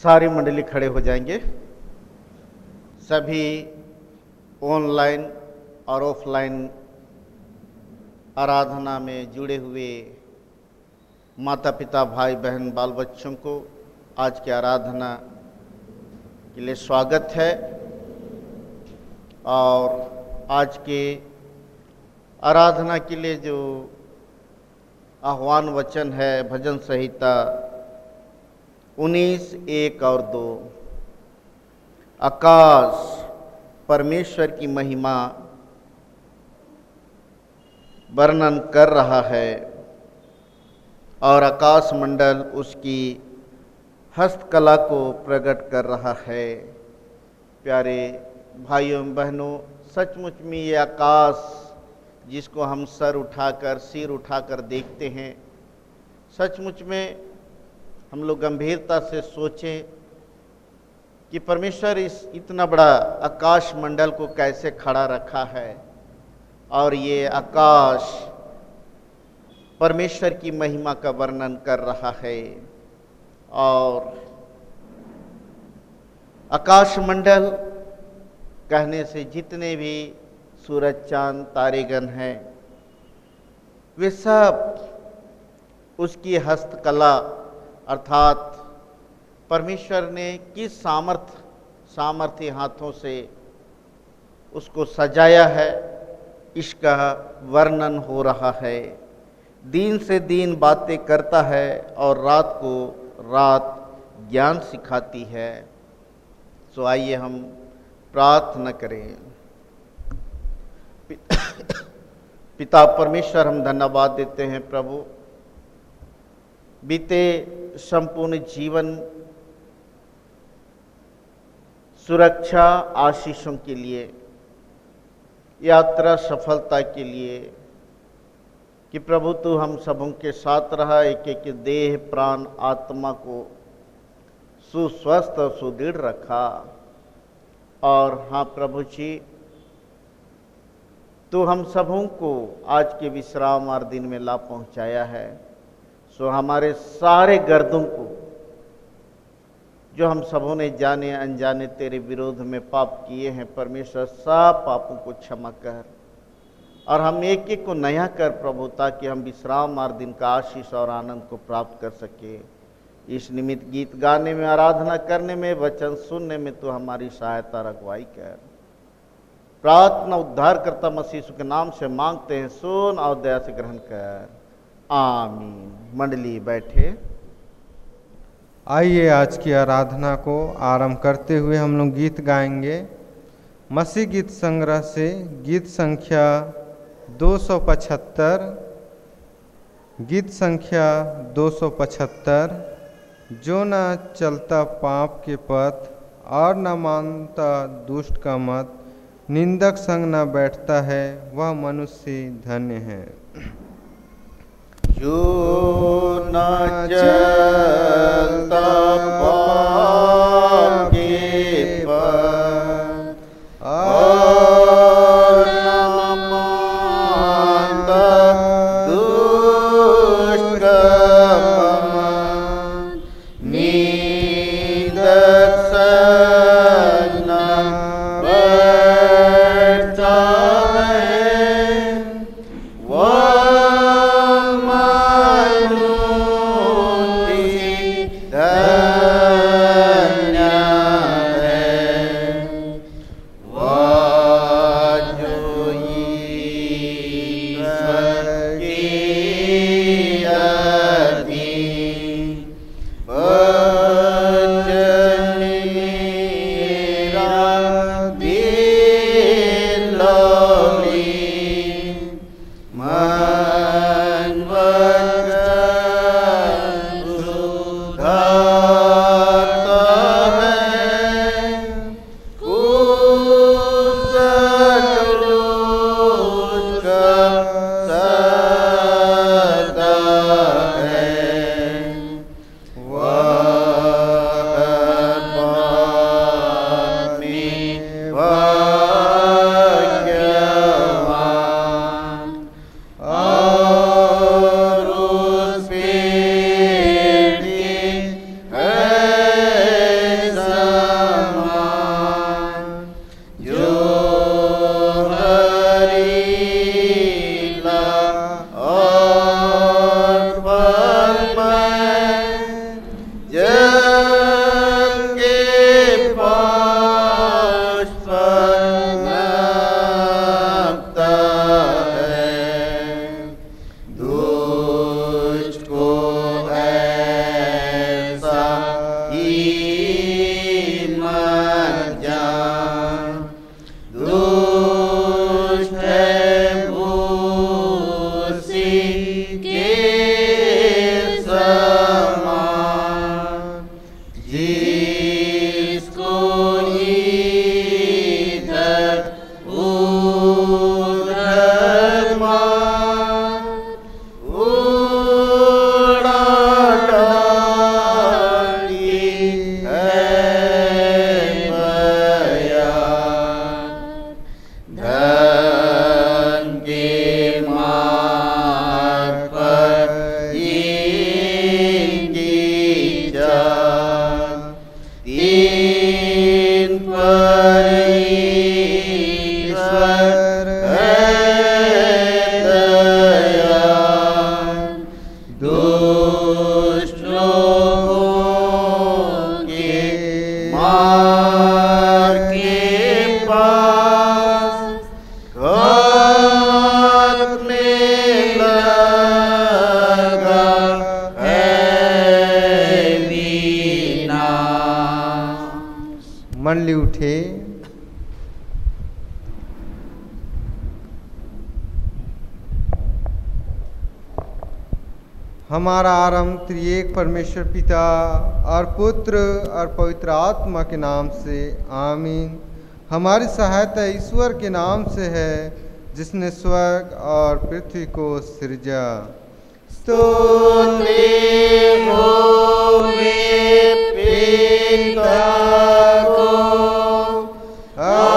सारी मंडली खड़े हो जाएंगे। सभी ऑनलाइन और ऑफलाइन आराधना में जुड़े हुए माता पिता, भाई बहन, बाल बच्चों को आज की आराधना के लिए स्वागत है। और आज के आराधना के लिए जो आह्वान वचन है भजन संहिता 19, 1 और 2। आकाश परमेश्वर की महिमा वर्णन कर रहा है और आकाश मंडल उसकी हस्तकला को प्रकट कर रहा है। प्यारे भाइयों बहनों, सचमुच में ये आकाश जिसको हम सिर उठाकर देखते हैं, सचमुच में हम लोग गंभीरता से सोचें कि परमेश्वर इस इतना बड़ा आकाश मंडल को कैसे खड़ा रखा है। और ये आकाश परमेश्वर की महिमा का वर्णन कर रहा है। और आकाश मंडल कहने से जितने भी सूरज, चांद, तारेगण हैं, वे सब उसकी हस्तकला अर्थात परमेश्वर ने किस सामर्थ्य हाथों से उसको सजाया है, इसका वर्णन हो रहा है। दिन से दिन बातें करता है और रात को रात ज्ञान सिखाती है। सो आइए हम प्रार्थना करें। पिता परमेश्वर, हम धन्यवाद देते हैं प्रभु, बीते संपूर्ण जीवन सुरक्षा आशीषों के लिए, यात्रा सफलता के लिए, कि प्रभु तू हम सबों के साथ रहा, एक एक देह, प्राण, आत्मा को सुस्वस्थ और सुदृढ़ रखा। और हाँ प्रभु जी, तो हम सबों को आज के विश्राम और दिन में ला पहुंचाया है। सो हमारे सारे गर्दों को जो हम सबों ने जाने अनजाने तेरे विरोध में पाप किए हैं, परमेश्वर सब पापों को क्षमा कर और हम एक एक को नया कर प्रभु, ताकि हम विश्राम और दिन का आशीष और आनंद को प्राप्त कर सके। इस निमित्त गीत गाने में, आराधना करने में, वचन सुनने में तो हमारी सहायता रखवाई कर। प्रार्थना उद्धारकर्ता मसीह यीशु के नाम से मांगते हैं, सुन और दया से ग्रहण कर, आमीन। मंडली बैठे। आइए आज की आराधना को आरंभ करते हुए हम लोग गीत गाएंगे। मसीह गीत संग्रह से गीत संख्या 275। गीत संख्या 275। जो न चलता पाप के पथ और न मानता दुष्ट का मत, निंदक संग न बैठता है, वह मनुष्य धन्य है। जो न चलता पाप के पथ और न मानता दुष्ट का मत, निंदक संग न बैठता है, वह भाग्यवान मंडली उठे। हमारा आरंभ त्रिएक परमेश्वर पिता और पुत्र और पवित्र आत्मा के नाम से, आमीन। हमारी सहायता ईश्वर के नाम से है, जिसने स्वर्ग और पृथ्वी को सृजा। स्तुति होवे पिता को और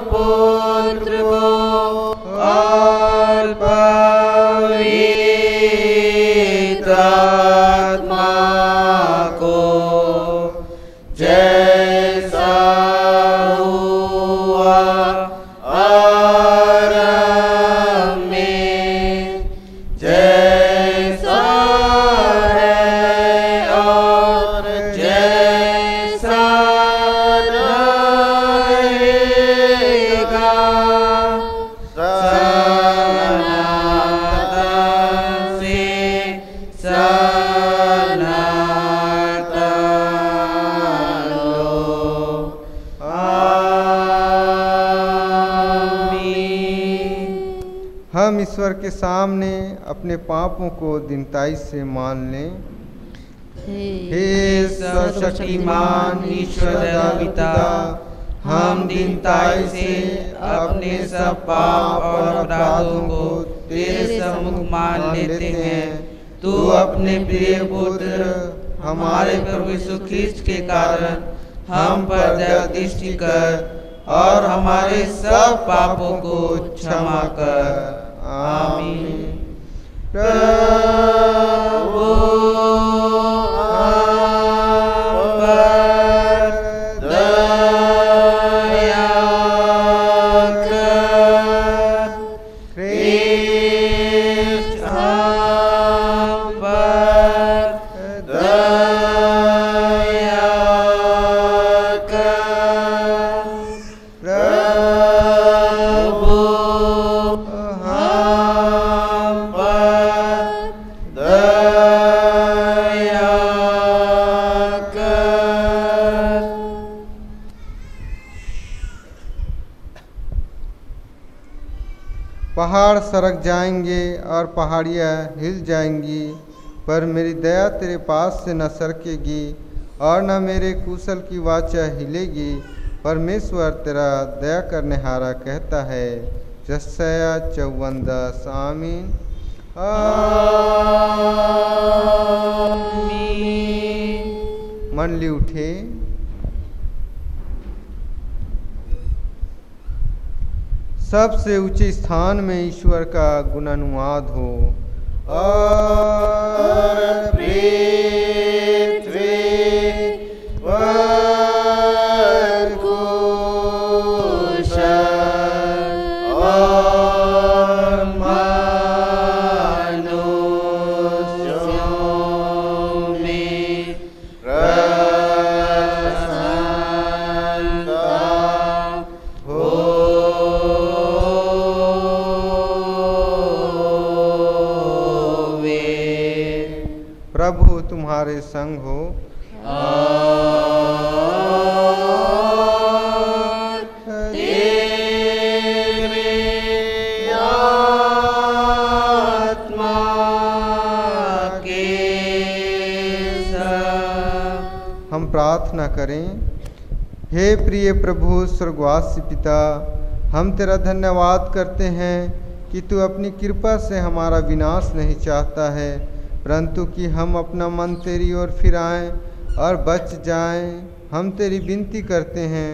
पुत्र को और पवित्र आत्मा को, जैसा हुआ आरंभ में, जैसा है और जैसा रहेगा, सनातन से सनातन लोग। आमीन। हम ईश्वर के सामने अपने पापों को दीनताई से मान लें। हे सर्वशक्तिमान ईश्वर पिता, हम दीनताई से अपने सब पाप और अपराधों को तेरे सम्मुख मान लेते हैं। तू अपने प्रिय पुत्र हमारे प्रभु यीशु ख्रिस्त के कारण हम पर दया दृष्टि कर और हमारे सब पापों को क्षमा कर। आमीन। प्रभु हम पर दया कर। ख्रिस्त हम पर दया कर। प्रभु हम पर दया कर। पहाड़ सरक जाएंगे और पहाड़ियाँ हिल जाएंगी, पर मेरी दया तेरे पास से न सरकेगी और न मेरे कुशल की वाचा हिलेगी। परमेश्वर तेरा दया करने हारा कहता है। यशायाह 54:10। आमीन। आमीन। मंडली उठे। सबसे ऊंचे स्थान में ईश्वर का गुणानुवाद हो। और पृथ्वी पर कुशल और मनुष्यों में प्रसन्नता प्रभु तुम्हारे संग हो। और तेरे आत्मा के साथ। हम प्रार्थना करें। हे प्रिय प्रभु स्वर्गवासी पिता, हम तेरा धन्यवाद करते हैं कि तू अपनी कृपा से हमारा विनाश नहीं चाहता है, परंतु कि हम अपना मन तेरी ओर फिराएं और बच जाएं। हम तेरी विनती करते हैं,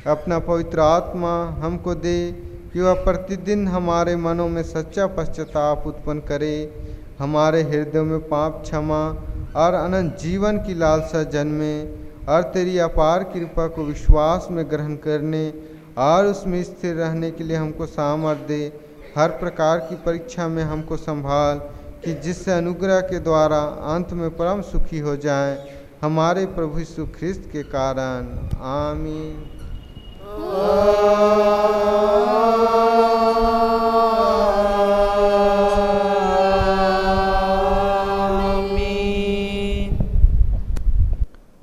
अपना पवित्र आत्मा हमको दे कि वह प्रतिदिन हमारे मनों में सच्चा पश्चाताप उत्पन्न करे, हमारे हृदय में पाप क्षमा और अनंत जीवन की लालसा जन्मे, और तेरी अपार कृपा को विश्वास में ग्रहण करने और उसमें स्थिर रहने के लिए हमको सामर्थ्य दे। हर प्रकार की परीक्षा में हमको संभाल, कि जिससे अनुग्रह के द्वारा अंत में परम सुखी हो जाएं, हमारे प्रभु यीशु ख्रिस्त के कारण। आमीन।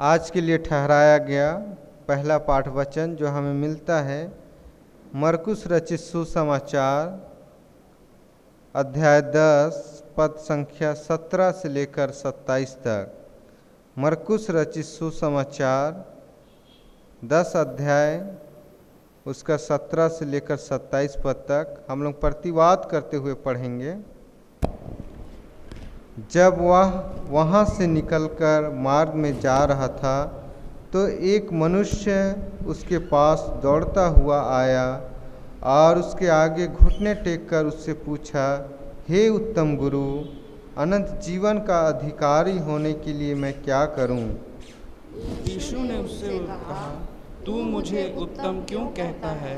आज के लिए ठहराया गया पहला पाठ वचन जो हमें मिलता है मरकुस रचित सुसमाचार अध्याय 10 पद संख्या 17 से लेकर 27 तक। मरकुस रचित सुसमाचार 10 अध्याय उसका 17 से लेकर 27 पद तक हम लोग प्रतिवाद करते हुए पढ़ेंगे। जब वह वहाँ से निकलकर मार्ग में जा रहा था तो एक मनुष्य उसके पास दौड़ता हुआ आया और उसके आगे घुटने टेककर उससे पूछा, हे उत्तम गुरु, अनंत जीवन का अधिकारी होने के लिए मैं क्या करूं? यीशु ने उससे कहा, तू मुझे उत्तम क्यों कहता है?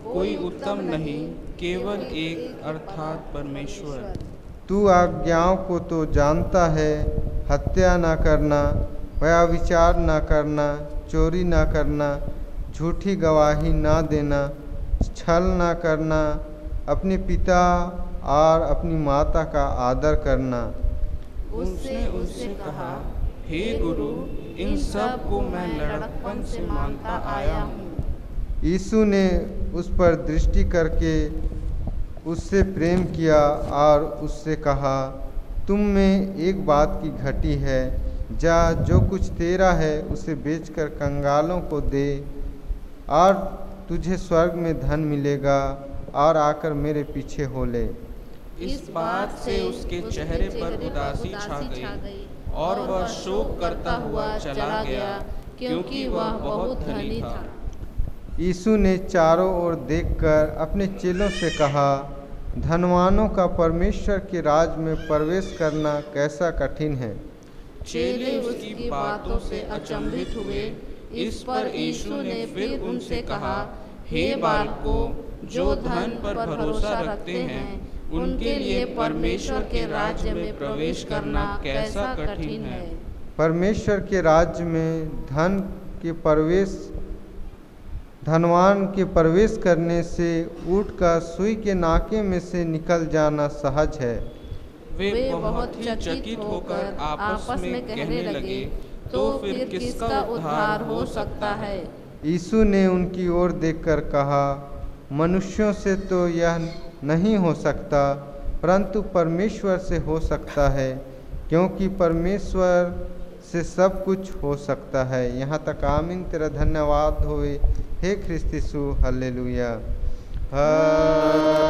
कोई उत्तम नहीं, केवल एक, अर्थात परमेश्वर। तू आज्ञाओं को तो जानता है, हत्या न करना, व्यभिचार न करना, चोरी न करना, झूठी गवाही न देना, छल न करना, अपने पिता और अपनी माता का आदर करना। उसने उससे कहा, हे गुरु, इन सब को मैं लड़कपन से मानता आया हूँ। यीशु ने उस पर दृष्टि करके उससे प्रेम किया और उससे कहा, तुम में एक बात की घटी है, जा जो कुछ तेरा है उसे बेचकर कंगालों को दे और तुझे स्वर्ग में धन मिलेगा, और आकर मेरे पीछे हो ले। इस बात से उसके चेहरे पर उदासी छा गई और वह शोक करता हुआ चला गया, क्योंकि वह बहुत धनी था। यीशु ने चारों ओर देखकर अपने चेलों से कहा, धनवानों का परमेश्वर के राज में प्रवेश करना कैसा कठिन है। चेले उसकी बातों से अचंभित हुए। इस पर यीशु ने फिर उनसे कहा, हे बालकों, जो धन पर भरोसा रखते हैं, उनके लिए परमेश्वर के राज्य में प्रवेश करना कैसा कठिन है। परमेश्वर के राज्य में धनवान के प्रवेश करने से ऊँट का सुई के नाके में से निकल जाना सहज है। वे बहुत ही चकित होकर आपस में कहने लगे, तो फिर किसका उद्धार हो सकता है? यीशु ने उनकी ओर देखकर कहा, मनुष्यों से तो यह नहीं हो सकता, परंतु परमेश्वर से हो सकता है, क्योंकि परमेश्वर से सब कुछ हो सकता है। यहाँ तक आमीन। तेरा धन्यवाद होवे हे ख्रिस्त यीशु। हालेलुया हालेलुया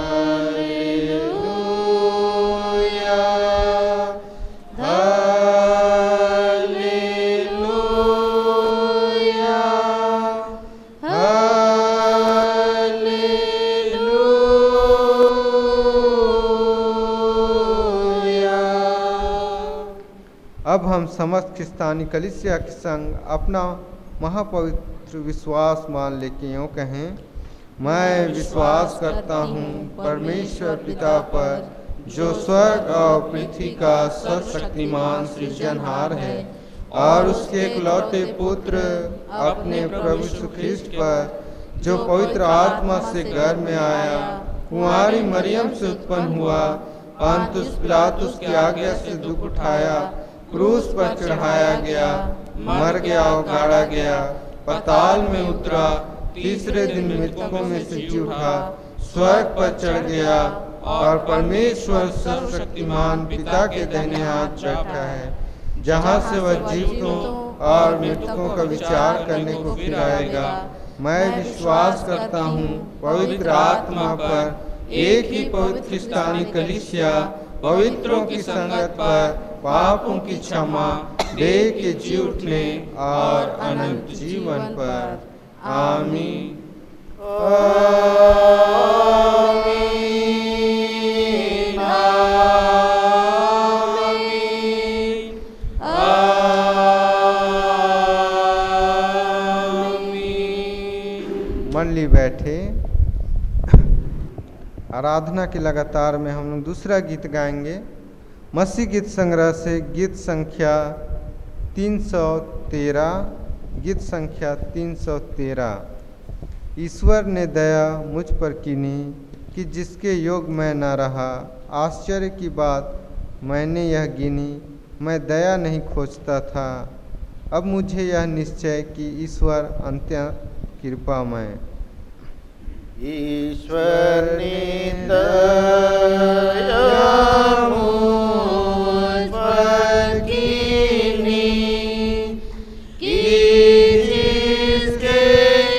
अब हम समस्त ख्रिस्तानी कलीसिया के संग अपना महापवित्र विश्वास मान लेके यूँ कहें, मैं विश्वास करता हूँ परमेश्वर पिता पर, जो स्वर्ग और पृथ्वी का सर्वशक्तिमान सृजनहार है, और उसके इकलौते पुत्र अपने प्रभु यीशु ख्रिस्ट पर, जो पवित्र आत्मा से गर्भ में आया, कुंवारी मरियम से उत्पन्न हुआ, पंतुस पिलातुस की आज्ञा से दुख उठाया, क्रूस पर चढ़ाया गया, मर गया और गाड़ा गया, पाताल में उतरा, तीसरे दिन मृतकों में से जी उठा, स्वर्ग पर चढ़ गया, और परमेश्वर सर्वशक्तिमान पिता के दाहिने हाथ बैठा है, जहाँ से वह जीवितों और मृतकों का विचार करने को फिर आएगा। मैं विश्वास करता हूँ पवित्र आत्मा पर, एक ही पवित्र ख्रिस्तानी कलीसिया, पवित्रों की संगत पर, पापों की क्षमा, देह के जी उठने और अनंत जीवन पर। आमीन आमीन आमीन। मंडली बैठे। आराधना के लगातार में हम लोग दूसरा गीत गाएंगे, मसीह गीत संग्रह से गीत संख्या 313। गीत संख्या 313। ईश्वर ने दया मुझ पर कीनी कि जिसके योग मैं न रहा, आश्चर्य की बात मैंने यह गिनी, मैं दया नहीं खोजता था अब मुझे यह निश्चय कि ईश्वर अत्यंत कृपामय, ईश्वर ने दया मुझ पर कीनी, कि जिसके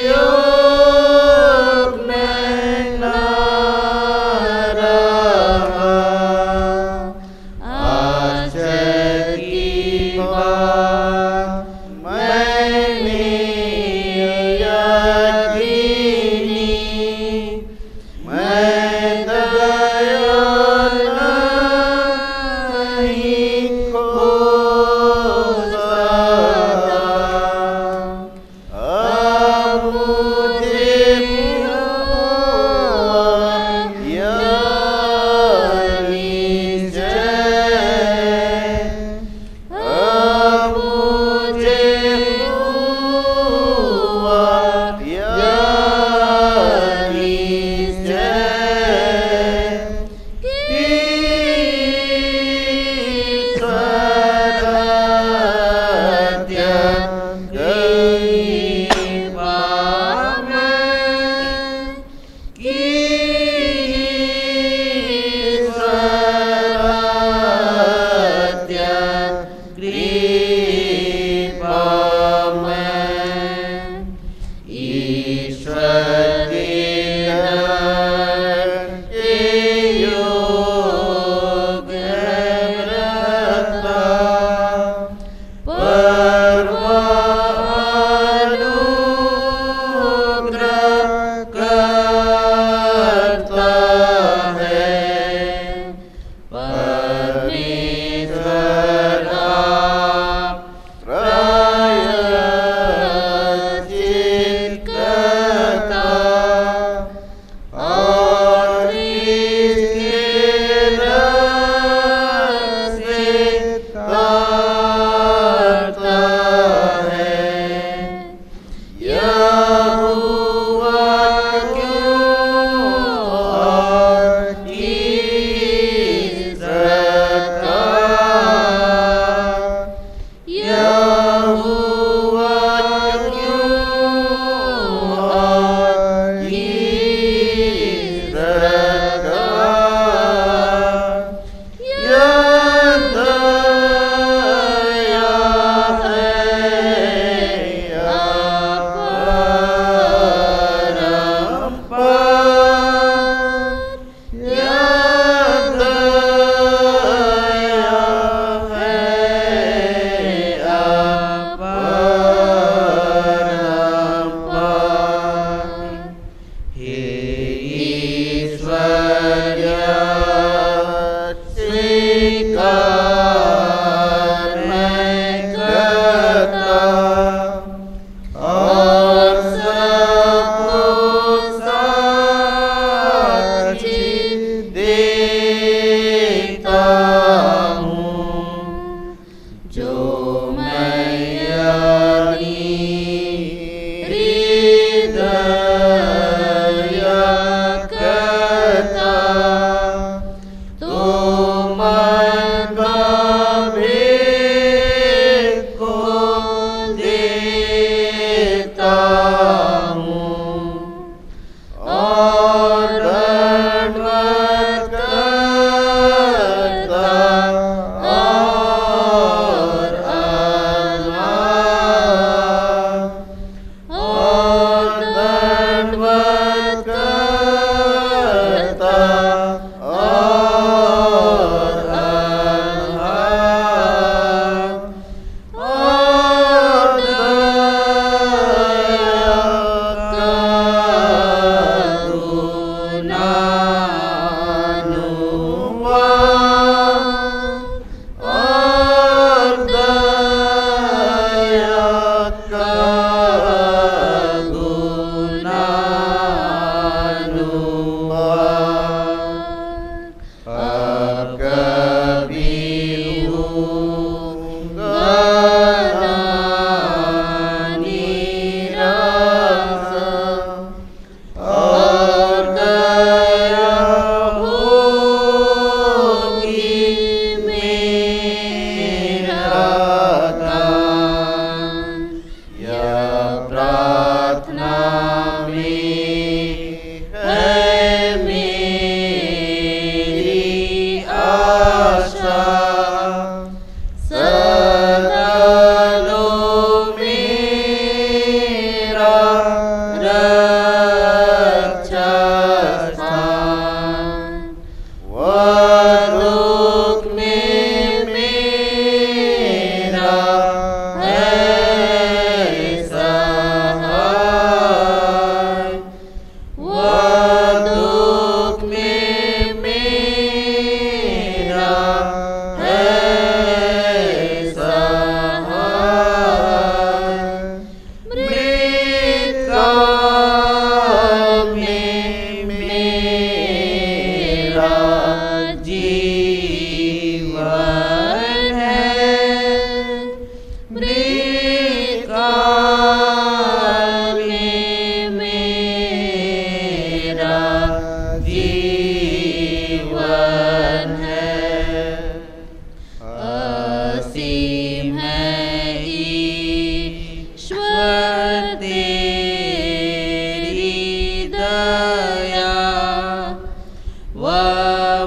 योग मैं न रहा। आश्चर्य की बात मैंने यह कीनी, मैं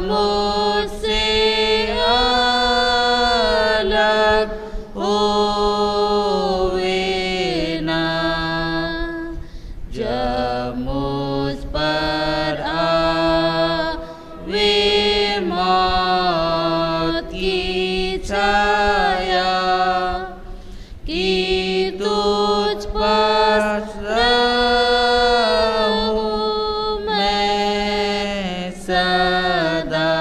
मुझसे अलग होवे ना, जब मुझ पर आवे मौत की छाया, कि तुझ पास रहूं मैं सदा,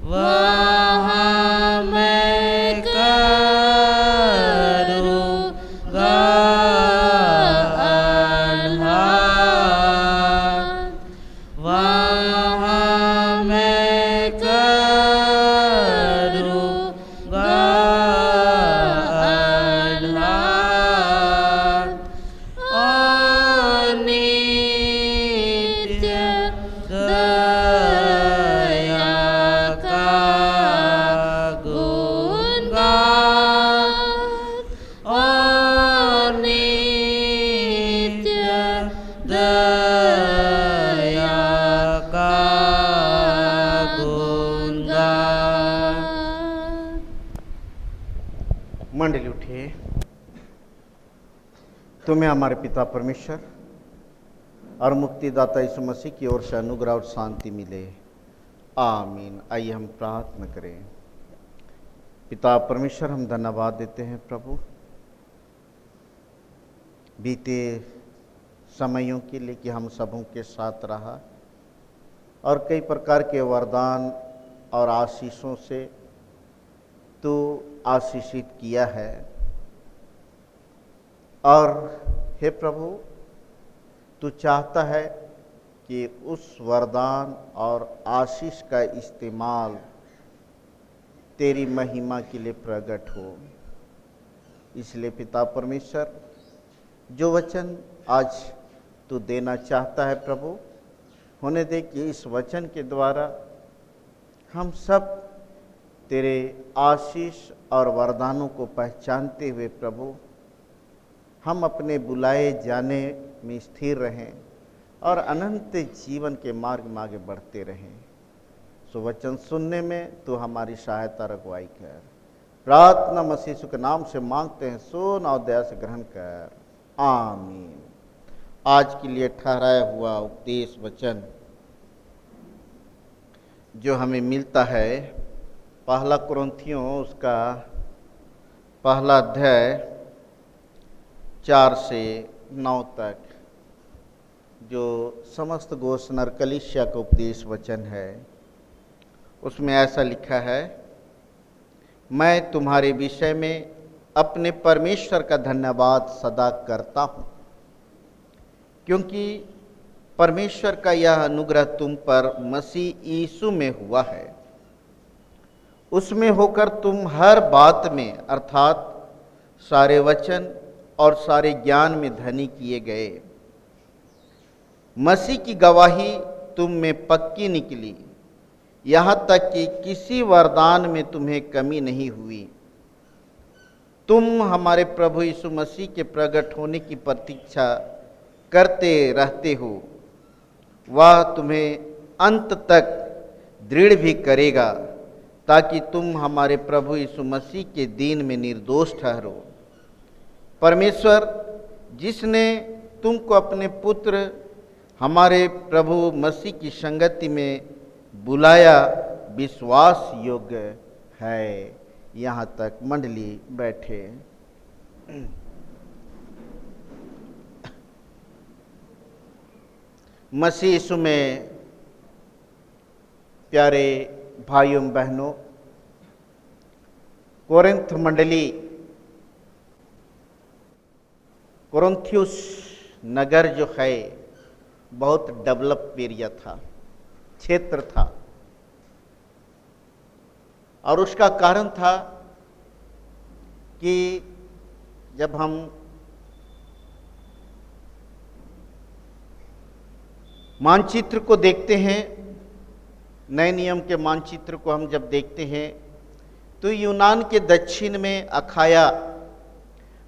वहाँ मैं करूँगा आह्लाद, वहाँ मैं करूँगा आह्लाद, और नित्य दया का गुणगान, और नित्य दया का गुणगान। मंडली उठिए। तुम्हें हमारे पिता परमेश्वर और मुक्तिदाता यीशु मसीह की ओर से अनुग्रह और शांति मिले, आमीन। आइए हम प्रार्थना करें। पिता परमेश्वर, हम धन्यवाद देते हैं प्रभु बीते समयों के लिए कि हम सबों के साथ रहा और कई प्रकार के वरदान और आशीषों से तू आशीषित किया है। और हे प्रभु, तू चाहता है कि उस वरदान और आशीष का इस्तेमाल तेरी महिमा के लिए प्रकट हो। इसलिए पिता परमेश्वर, जो वचन आज तू देना चाहता है प्रभु, होने दे कि इस वचन के द्वारा हम सब तेरे आशीष और वरदानों को पहचानते हुए प्रभु हम अपने बुलाए जाने में स्थिर रहें और अनंत जीवन के मार्ग में आगे बढ़ते रहें। सो वचन सुनने में तू हमारी सहायता रखवाई कर। प्रार्थना मसीह यीशु के नाम से मांगते हैं, सुन और दया से ग्रहण कर, आमीन। आज के लिए ठहराया हुआ उपदेश वचन जो हमें मिलता है पहला कुरिन्थियों उसका पहला अध्याय 4 से 9 तक, जो समस्त गोश नरकलिसिया का उपदेश वचन है। उसमें ऐसा लिखा है, मैं तुम्हारे विषय में अपने परमेश्वर का धन्यवाद सदा करता हूँ, क्योंकि परमेश्वर का यह अनुग्रह तुम पर मसीह यीशु में हुआ है। उसमें होकर तुम हर बात में अर्थात सारे वचन और सारे ज्ञान में धनी किए गए। मसीह की गवाही तुम में पक्की निकली, यहाँ तक कि किसी वरदान में तुम्हें कमी नहीं हुई। तुम हमारे प्रभु यीशु मसीह के प्रकट होने की प्रतीक्षा करते रहते हो। वह तुम्हें अंत तक दृढ़ भी करेगा, ताकि तुम हमारे प्रभु यीशु मसीह के दिन में निर्दोष ठहरो। परमेश्वर जिसने तुमको अपने पुत्र हमारे प्रभु मसीह की संगति में बुलाया, विश्वास योग्य है। यहाँ तक मंडली बैठे। मसीह यीशु में प्यारे भाइयों बहनों, कोरिन्थ मंडली, कोरिन्थियुस नगर जो है बहुत डेवलप एरिया था, क्षेत्र था, और उसका कारण था कि जब हम मानचित्र को देखते हैं, नए नियम के मानचित्र को हम जब देखते हैं, तो यूनान के दक्षिण में अखाया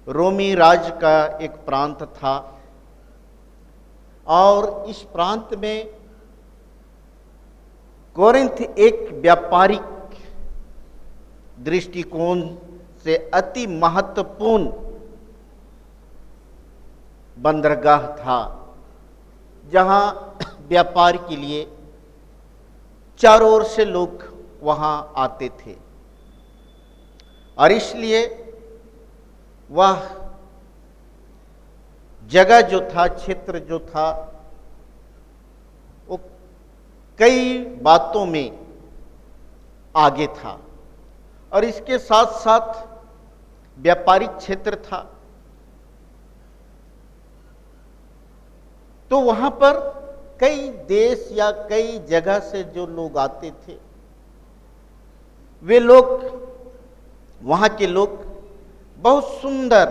रोमी राज्य का एक प्रांत था, और इस प्रांत में कोरिन्थ एक व्यापारिक दृष्टिकोण से अति महत्वपूर्ण बंदरगाह था, जहां व्यापार के लिए चारों ओर से लोग वहां आते थे। और इसलिए वह जगह जो था, क्षेत्र जो था, वो कई बातों में आगे था। और इसके साथ साथ व्यापारिक क्षेत्र था, तो वहां पर कई देश या कई जगह से जो लोग आते थे, वे लोग, वहां के लोग बहुत सुंदर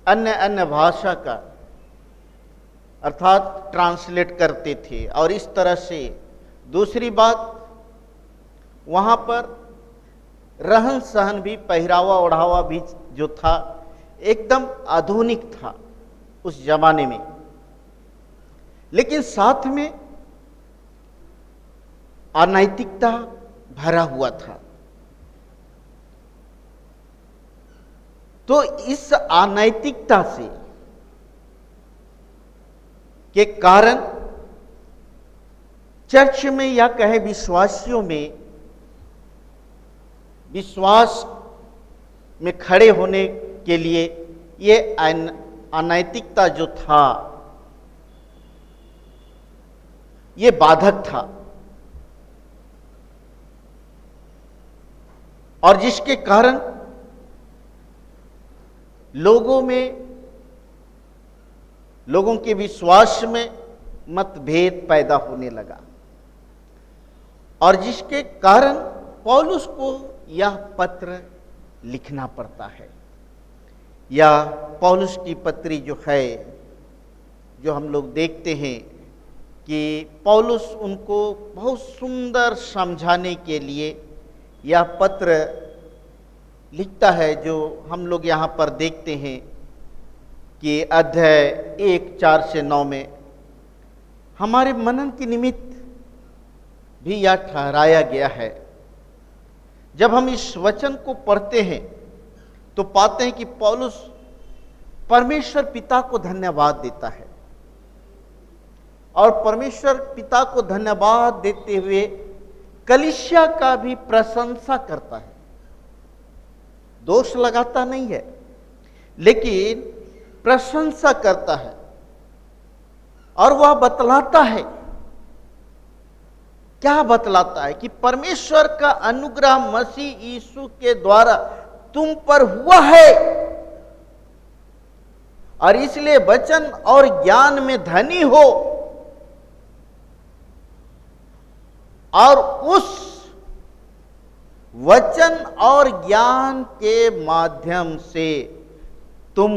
अन्य अन्य भाषा का अर्थात ट्रांसलेट करते थे। और इस तरह से दूसरी बात, वहां पर रहन सहन भी, पहरावा ओढ़ावा भी जो था, एकदम आधुनिक था उस जमाने में। लेकिन साथ में अनैतिकता भरा हुआ था। तो इस अनैतिकता से के कारण चर्च में या कहे विश्वासियों में विश्वास में खड़े होने के लिए ये अनैतिकता जो था, ये बाधक था। और जिसके कारण लोगों के विश्वास में मतभेद पैदा होने लगा। और जिसके कारण पौलुस को यह पत्र लिखना पड़ता है, या पौलुस की पत्री जो है, जो हम लोग देखते हैं कि पौलुस उनको बहुत सुंदर समझाने के लिए यह पत्र लिखता है, जो हम लोग यहाँ पर देखते हैं कि अध्याय 1:4-9 में हमारे मनन के निमित्त भी यह ठहराया गया है। जब हम इस वचन को पढ़ते हैं तो पाते हैं कि पौलुस परमेश्वर पिता को धन्यवाद देता है, और परमेश्वर पिता को धन्यवाद देते हुए कलीसिया का भी प्रशंसा करता है। दोष लगाता नहीं है, लेकिन प्रशंसा करता है। और वह बतलाता है, क्या बतलाता है? कि परमेश्वर का अनुग्रह मसीह यीशु के द्वारा तुम पर हुआ है, और इसलिए वचन और ज्ञान में धनी हो, और उस वचन और ज्ञान के माध्यम से तुम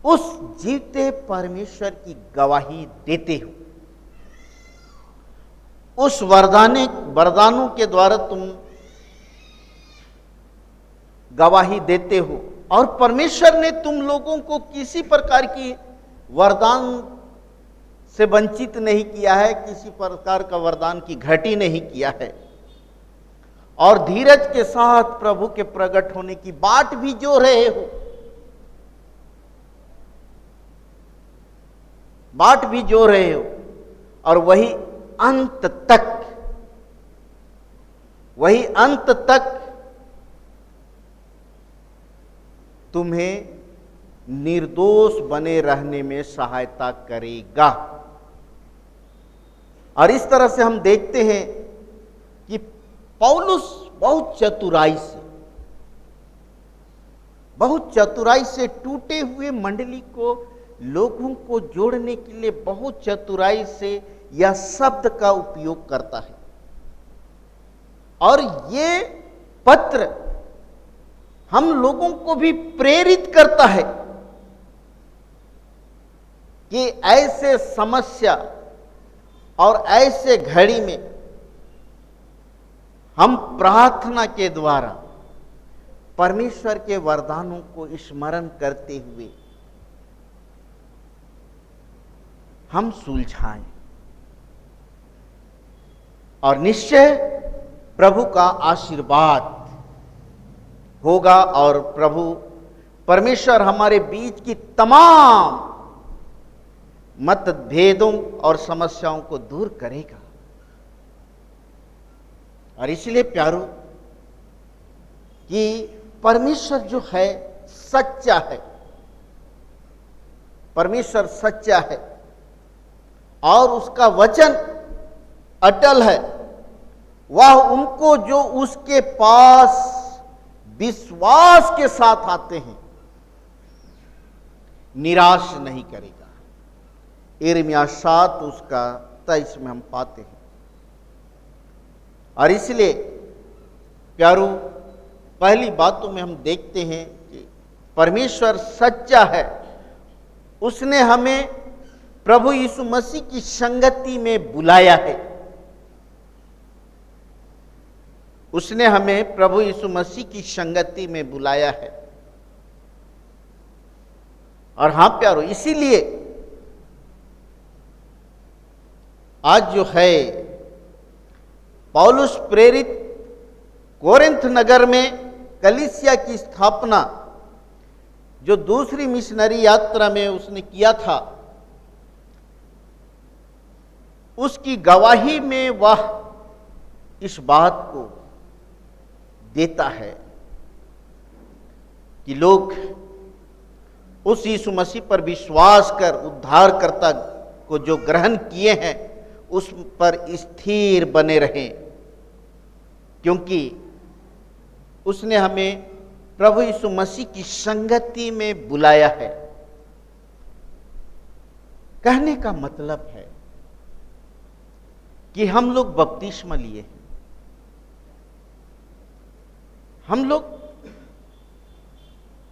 उस जीवते परमेश्वर की गवाही देते हो। उस वरदानों के द्वारा तुम गवाही देते हो, और परमेश्वर ने तुम लोगों को किसी प्रकार की वरदान से वंचित नहीं किया है, किसी प्रकार का वरदान की घटी नहीं किया है। और धीरज के साथ प्रभु के प्रकट होने की बाट भी जो रहे हो, बाट भी जो रहे हो, और वही अंत तक तुम्हें निर्दोष बने रहने में सहायता करेगा। और इस तरह से हम देखते हैं कि पौलुस बहुत चतुराई से टूटे हुए मंडली को, लोगों को जोड़ने के लिए बहुत चतुराई से यह शब्द का उपयोग करता है। और ये पत्र हम लोगों को भी प्रेरित करता है कि ऐसे समस्या और ऐसे घड़ी में हम प्रार्थना के द्वारा परमेश्वर के वरदानों को स्मरण करते हुए हम सुलझाएं। और निश्चय प्रभु का आशीर्वाद होगा और प्रभु परमेश्वर हमारे बीच की तमाम मतभेदों और समस्याओं को दूर करेगा। और इसलिए प्यारो कि परमेश्वर जो है सच्चा है, परमेश्वर सच्चा है और उसका वचन अटल है। वह उनको जो उसके पास विश्वास के साथ आते हैं निराश नहीं करेगा। यिर्मयाह 7 उसका 23 में हम पाते हैं। और इसलिए प्यारो पहली बातों में हम देखते हैं कि परमेश्वर सच्चा है। उसने हमें प्रभु यीशु मसीह की संगति में बुलाया है। उसने हमें प्रभु यीशु मसीह की संगति में बुलाया है। और हां प्यारो, इसीलिए आज जो है पौलुस प्रेरित कोरिन्थ नगर में कलीसिया की स्थापना जो दूसरी मिशनरी यात्रा में उसने किया था, उसकी गवाही में वह इस बात को देता है कि लोग उस यीशु मसीह पर विश्वास कर उद्धारकर्ता को जो ग्रहण किए हैं उस पर स्थिर बने रहें, क्योंकि उसने हमें प्रभु यीशु मसीह की संगति में बुलाया है। कहने का मतलब है कि हम लोग बपतिस्मा लिए हैं, हम लोग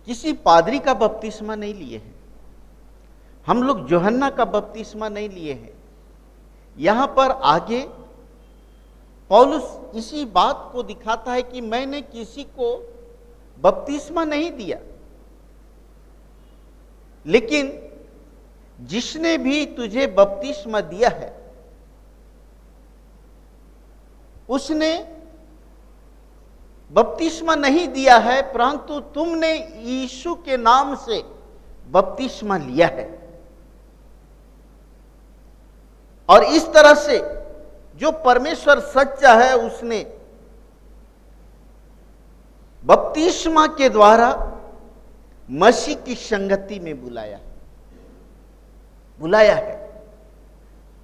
किसी पादरी का बपतिस्मा नहीं लिए हैं, हम लोग यूहन्ना का बपतिस्मा नहीं लिए हैं। यहां पर आगे पौलुस इसी बात को दिखाता है कि मैंने किसी को बपतिस्मा नहीं दिया, लेकिन जिसने भी तुझे बपतिस्मा दिया है उसने बपतिस्मा नहीं दिया है, परंतु तुमने यीशु के नाम से बपतिस्मा लिया है। और इस तरह से जो परमेश्वर सच्चा है उसने बपतिस्मा के द्वारा मसीह की संगति में बुलाया है।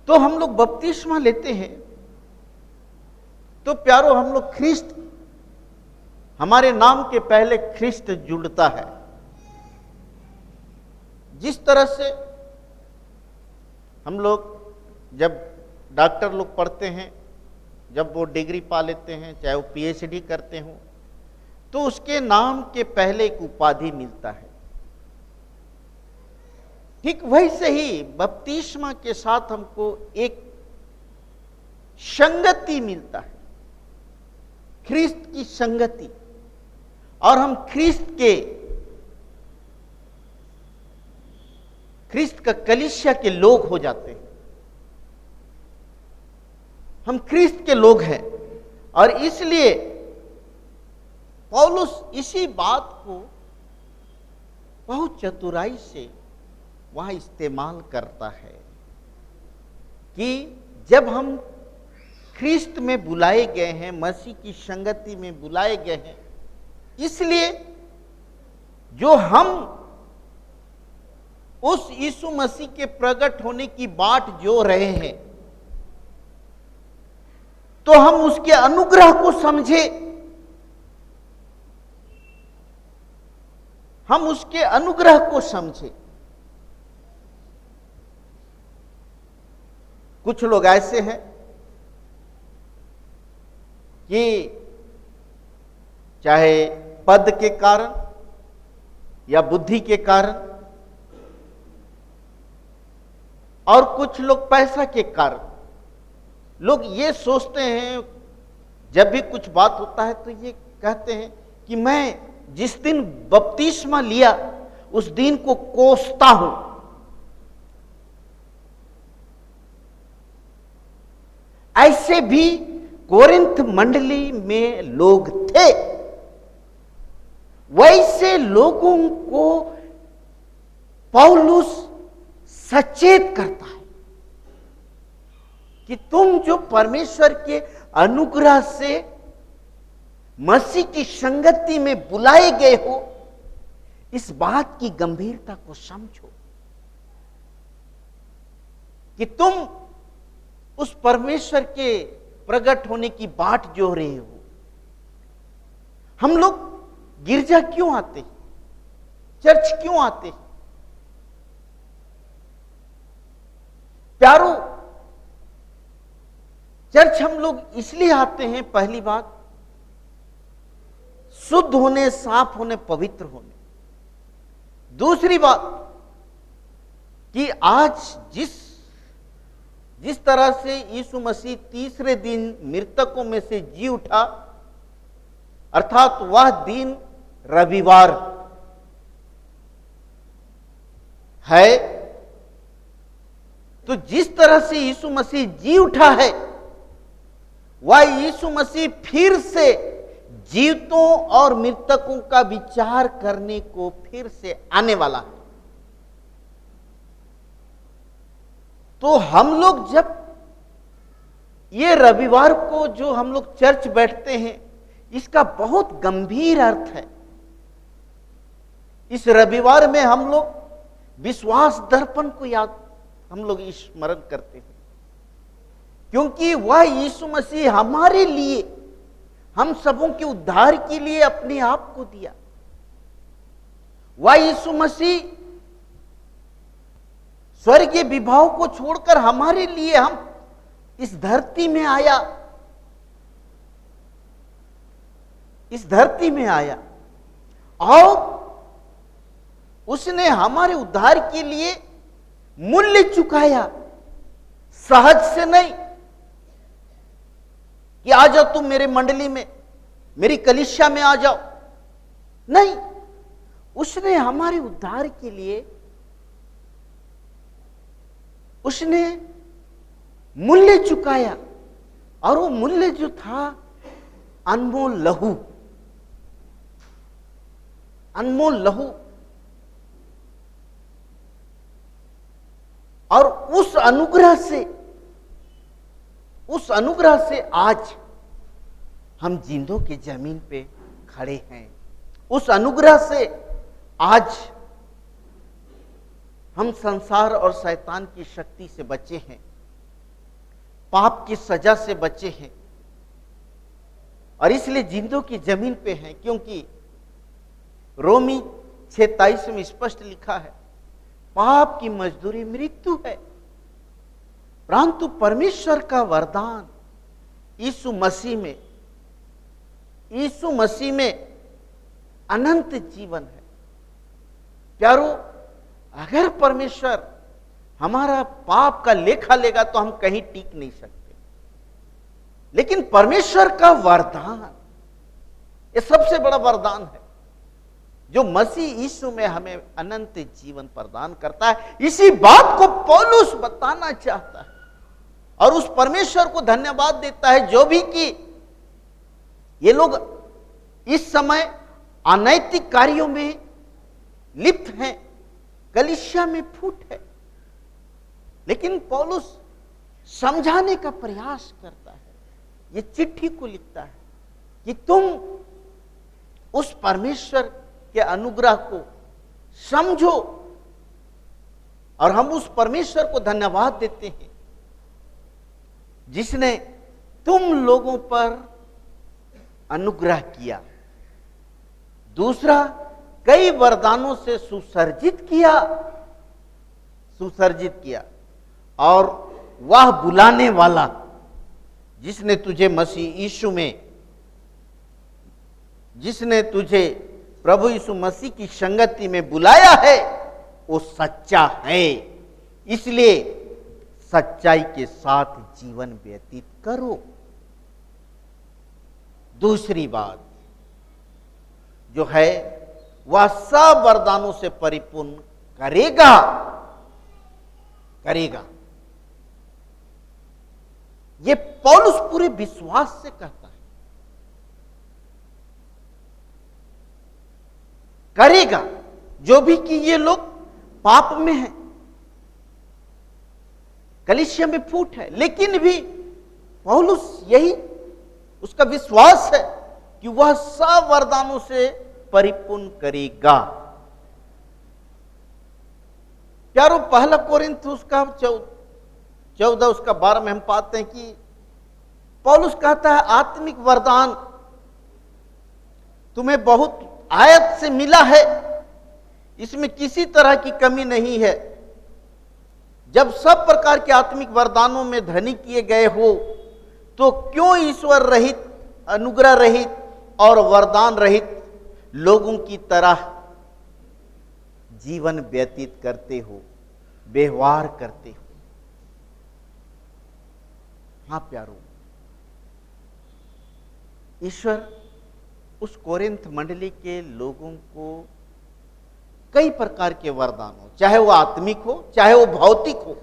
तो हम लोग बपतिस्मा लेते हैं तो प्यारो हम लोग ख्रिस्त, हमारे नाम के पहले ख्रिस्त जुड़ता है। जिस तरह से हम लोग जब डॉक्टर लोग पढ़ते हैं, जब वो डिग्री पा लेते हैं, चाहे वो पीएचडी करते हो, तो उसके नाम के पहले एक उपाधि मिलता है। ठीक वैसे ही बपतिस्मा के साथ हमको एक संगति मिलता है, ख्रिस्त की संगति, और हम ख्रिस्त का कलीसिया के लोग हो जाते हैं। हम ख्रिस्त के लोग हैं। और इसलिए पौलुस इसी बात को बहुत चतुराई से वहां इस्तेमाल करता है कि जब हम ख्रिस्त में बुलाए गए हैं, मसीह की संगति में बुलाए गए हैं, इसलिए जो हम उस यीशु मसीह के प्रकट होने की बाट जो रहे हैं, तो हम उसके अनुग्रह को समझे, हम उसके अनुग्रह को समझे। कुछ लोग ऐसे हैं कि चाहे पद के कारण या बुद्धि के कारण, और कुछ लोग पैसा के कारण, लोग ये सोचते हैं, जब भी कुछ बात होता है तो ये कहते हैं कि मैं जिस दिन बपतिस्मा लिया उस दिन को कोसता हूं। ऐसे भी कोरिन्थ मंडली में लोग थे, वैसे लोगों को पौलुस सचेत करता है कि तुम जो परमेश्वर के अनुग्रह से मसीह की संगति में बुलाए गए हो, इस बात की गंभीरता को समझो कि तुम उस परमेश्वर के प्रकट होने की बाट जो रहे हो। हम लोग गिरजा क्यों आते हैं, चर्च क्यों आते हैं? प्यारो, चर्च हम लोग इसलिए आते हैं, पहली बात शुद्ध होने, साफ होने, पवित्र होने। दूसरी बात कि आज जिस तरह से यीशु मसीह तीसरे दिन मृतकों में से जी उठा, अर्थात वह दिन रविवार है, तो जिस तरह से यीशु मसीह जी उठा है, वह यीशु मसीह फिर से जीवितों और मृतकों का विचार करने को फिर से आने वाला है। तो हम लोग जब ये रविवार को जो हम लोग चर्च बैठते हैं, इसका बहुत गंभीर अर्थ है। इस रविवार में हम लोग विश्वास दर्पण को याद हम लोग स्मरण करते हैं, क्योंकि वह यीशु मसीह हमारे लिए, हम सबों के उद्धार के लिए अपने आप को दिया। वह यीशु मसीह स्वर्गीय विभाव को छोड़कर हमारे लिए हम इस धरती में आया, इस धरती में आया और उसने हमारे उद्धार के लिए मूल्य चुकाया। सहज से नहीं कि आ जाओ तुम मेरे मंडली में, मेरी कलीसिया में आ जाओ, नहीं, उसने हमारे उद्धार के लिए उसने मूल्य चुकाया, और वो मूल्य जो था अनमोल लहू, अनमोल लहू। और उस अनुग्रह से आज हम जिंदों की जमीन पे खड़े हैं। उस अनुग्रह से आज हम संसार और शैतान की शक्ति से बचे हैं, पाप की सजा से बचे हैं, और इसलिए जिंदों की जमीन पे हैं। क्योंकि रोमी 6:23 में स्पष्ट लिखा है, पाप की मजदूरी मृत्यु है, परंतु परमेश्वर का वरदान यीशु मसीह में अनंत जीवन है। प्यारो, अगर परमेश्वर हमारा पाप का लेखा लेगा तो हम कहीं टिक नहीं सकते, लेकिन परमेश्वर का वरदान, ये सबसे बड़ा वरदान है जो मसीह यीशु में हमें अनंत जीवन प्रदान करता है। इसी बात को पौलुस बताना चाहता है और उस परमेश्वर को धन्यवाद देता है, जो भी कि ये लोग इस समय अनैतिक कार्यों में लिप्त हैं, कलीसिया में फूट है, लेकिन पौलुस समझाने का प्रयास करता है, ये चिट्ठी को लिखता है कि तुम उस परमेश्वर के अनुग्रह को समझो। और हम उस परमेश्वर को धन्यवाद देते हैं जिसने तुम लोगों पर अनुग्रह किया। दूसरा, कई वरदानों से सुसर्जित किया, और वह बुलाने वाला जिसने तुझे मसीह यीशु में, जिसने तुझे प्रभु यीशु मसीह की संगति में बुलाया है, वो सच्चा है। इसलिए सच्चाई के साथ जीवन व्यतीत करो। दूसरी बात जो है, वह सब वरदानों से परिपूर्ण करेगा। ये पौलुस पूरे विश्वास से कहता है, करेगा जो भी कि ये लोग पाप में हैं, कलीसिया में फूट है, लेकिन भी पौलुस यही उसका विश्वास है कि वह सब वरदानों से परिपूर्ण करेगा। प्यारो, पहला कोरिन्थ उसका 14 उसका 12 में हम पाते हैं कि पौलुस कहता है आत्मिक वरदान तुम्हें बहुत आयत से मिला है, इसमें किसी तरह की कमी नहीं है। जब सब प्रकार के आत्मिक वरदानों में धनी किए गए हो, तो क्यों ईश्वर रहित, अनुग्रह रहित और वरदान रहित लोगों की तरह जीवन व्यतीत करते हो, व्यवहार करते हो। हां प्यारो, ईश्वर उस कोरिन्थ मंडली के लोगों को कई प्रकार के वरदान हो, चाहे वो आत्मिक हो चाहे वो भौतिक हो,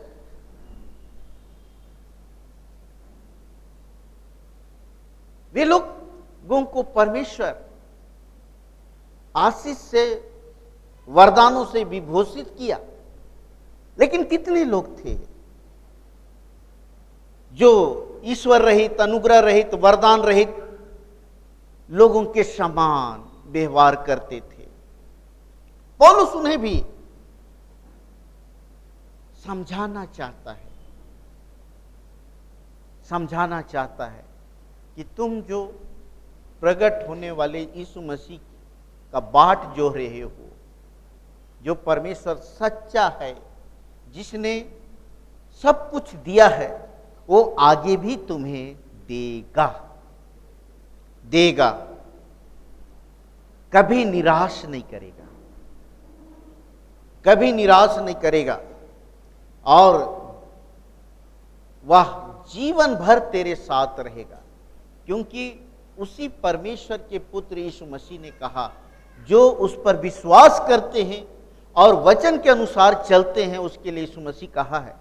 वे लोगों को परमेश्वर आशीष से, वरदानों से विभूषित किया। लेकिन कितने लोग थे जो ईश्वर रहित, अनुग्रह रहित, वरदान रहित लोगों के समान व्यवहार करते थे। पौलुस उन्हें भी समझाना चाहता है कि तुम जो प्रकट होने वाले यीशु मसीह का बाट जो रहे हो, जो परमेश्वर सच्चा है, जिसने सब कुछ दिया है, वो आगे भी तुम्हें देगा, कभी निराश नहीं करेगा, और वह जीवन भर तेरे साथ रहेगा। क्योंकि उसी परमेश्वर के पुत्र यीशु मसीह ने कहा, जो उस पर विश्वास करते हैं और वचन के अनुसार चलते हैं, उसके लिए यीशु मसीह कहा है,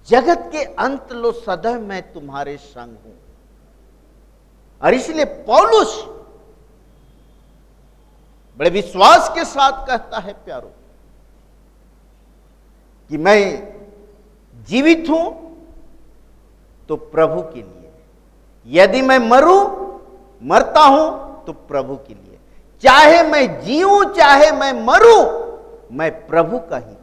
जगत के अंत लो सदैव मैं तुम्हारे संग हूं। और इसलिए पौलुस बड़े विश्वास के साथ कहता है प्यारो, कि मैं जीवित हूं तो प्रभु के लिए, यदि मैं मरता हूं तो प्रभु के लिए, चाहे मैं जीऊं चाहे मैं मरूं, मैं प्रभु का ही हूं।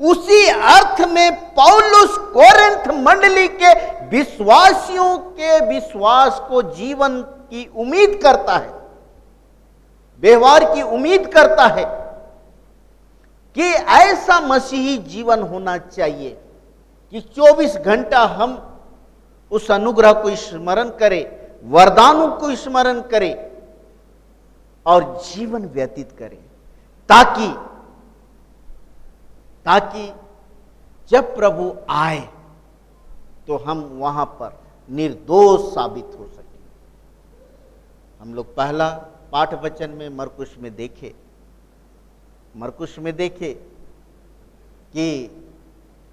उसी अर्थ में पौलुस कोरिन्थ मंडली के विश्वासियों के विश्वास को जीवन की उम्मीद करता है, व्यवहार की उम्मीद करता है कि ऐसा मसीही जीवन होना चाहिए कि 24 घंटा हम उस अनुग्रह को स्मरण करें, वरदानों को स्मरण करें और जीवन व्यतीत करें, ताकि जब प्रभु आए तो हम वहां पर निर्दोष साबित हो सके। हम लोग पहला पाठ वचन में मरकुश में देखे कि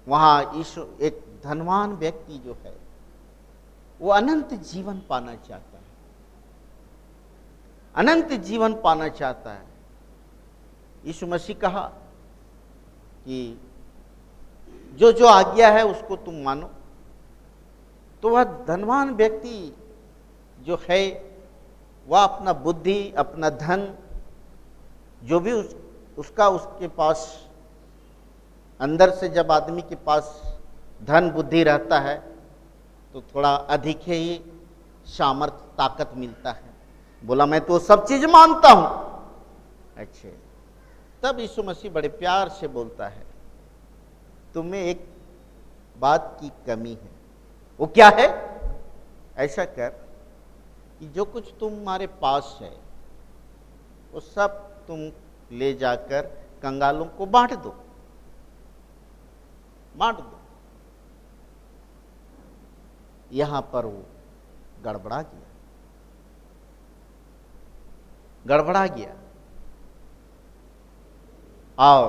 वहां यीशु, एक धनवान व्यक्ति जो है, वो अनंत जीवन पाना चाहता है। यीशु मसीह कहा कि जो जो आज्ञा है उसको तुम मानो। तो वह धनवान व्यक्ति जो है, वह अपना बुद्धि, अपना धन, जो भी उसके पास, अंदर से जब आदमी के पास धन बुद्धि रहता है तो थोड़ा अधिक ही सामर्थ, ताकत मिलता है। बोला मैं तो सब चीज मानता हूं। अच्छे, तब यीशु मसीह बड़े प्यार से बोलता है, तुम्हें एक बात की कमी है। वो क्या है? ऐसा कर कि जो कुछ तुम्हारे पास है वो सब तुम ले जाकर कंगालों को बांट दो। यहां पर वो गड़बड़ा गया और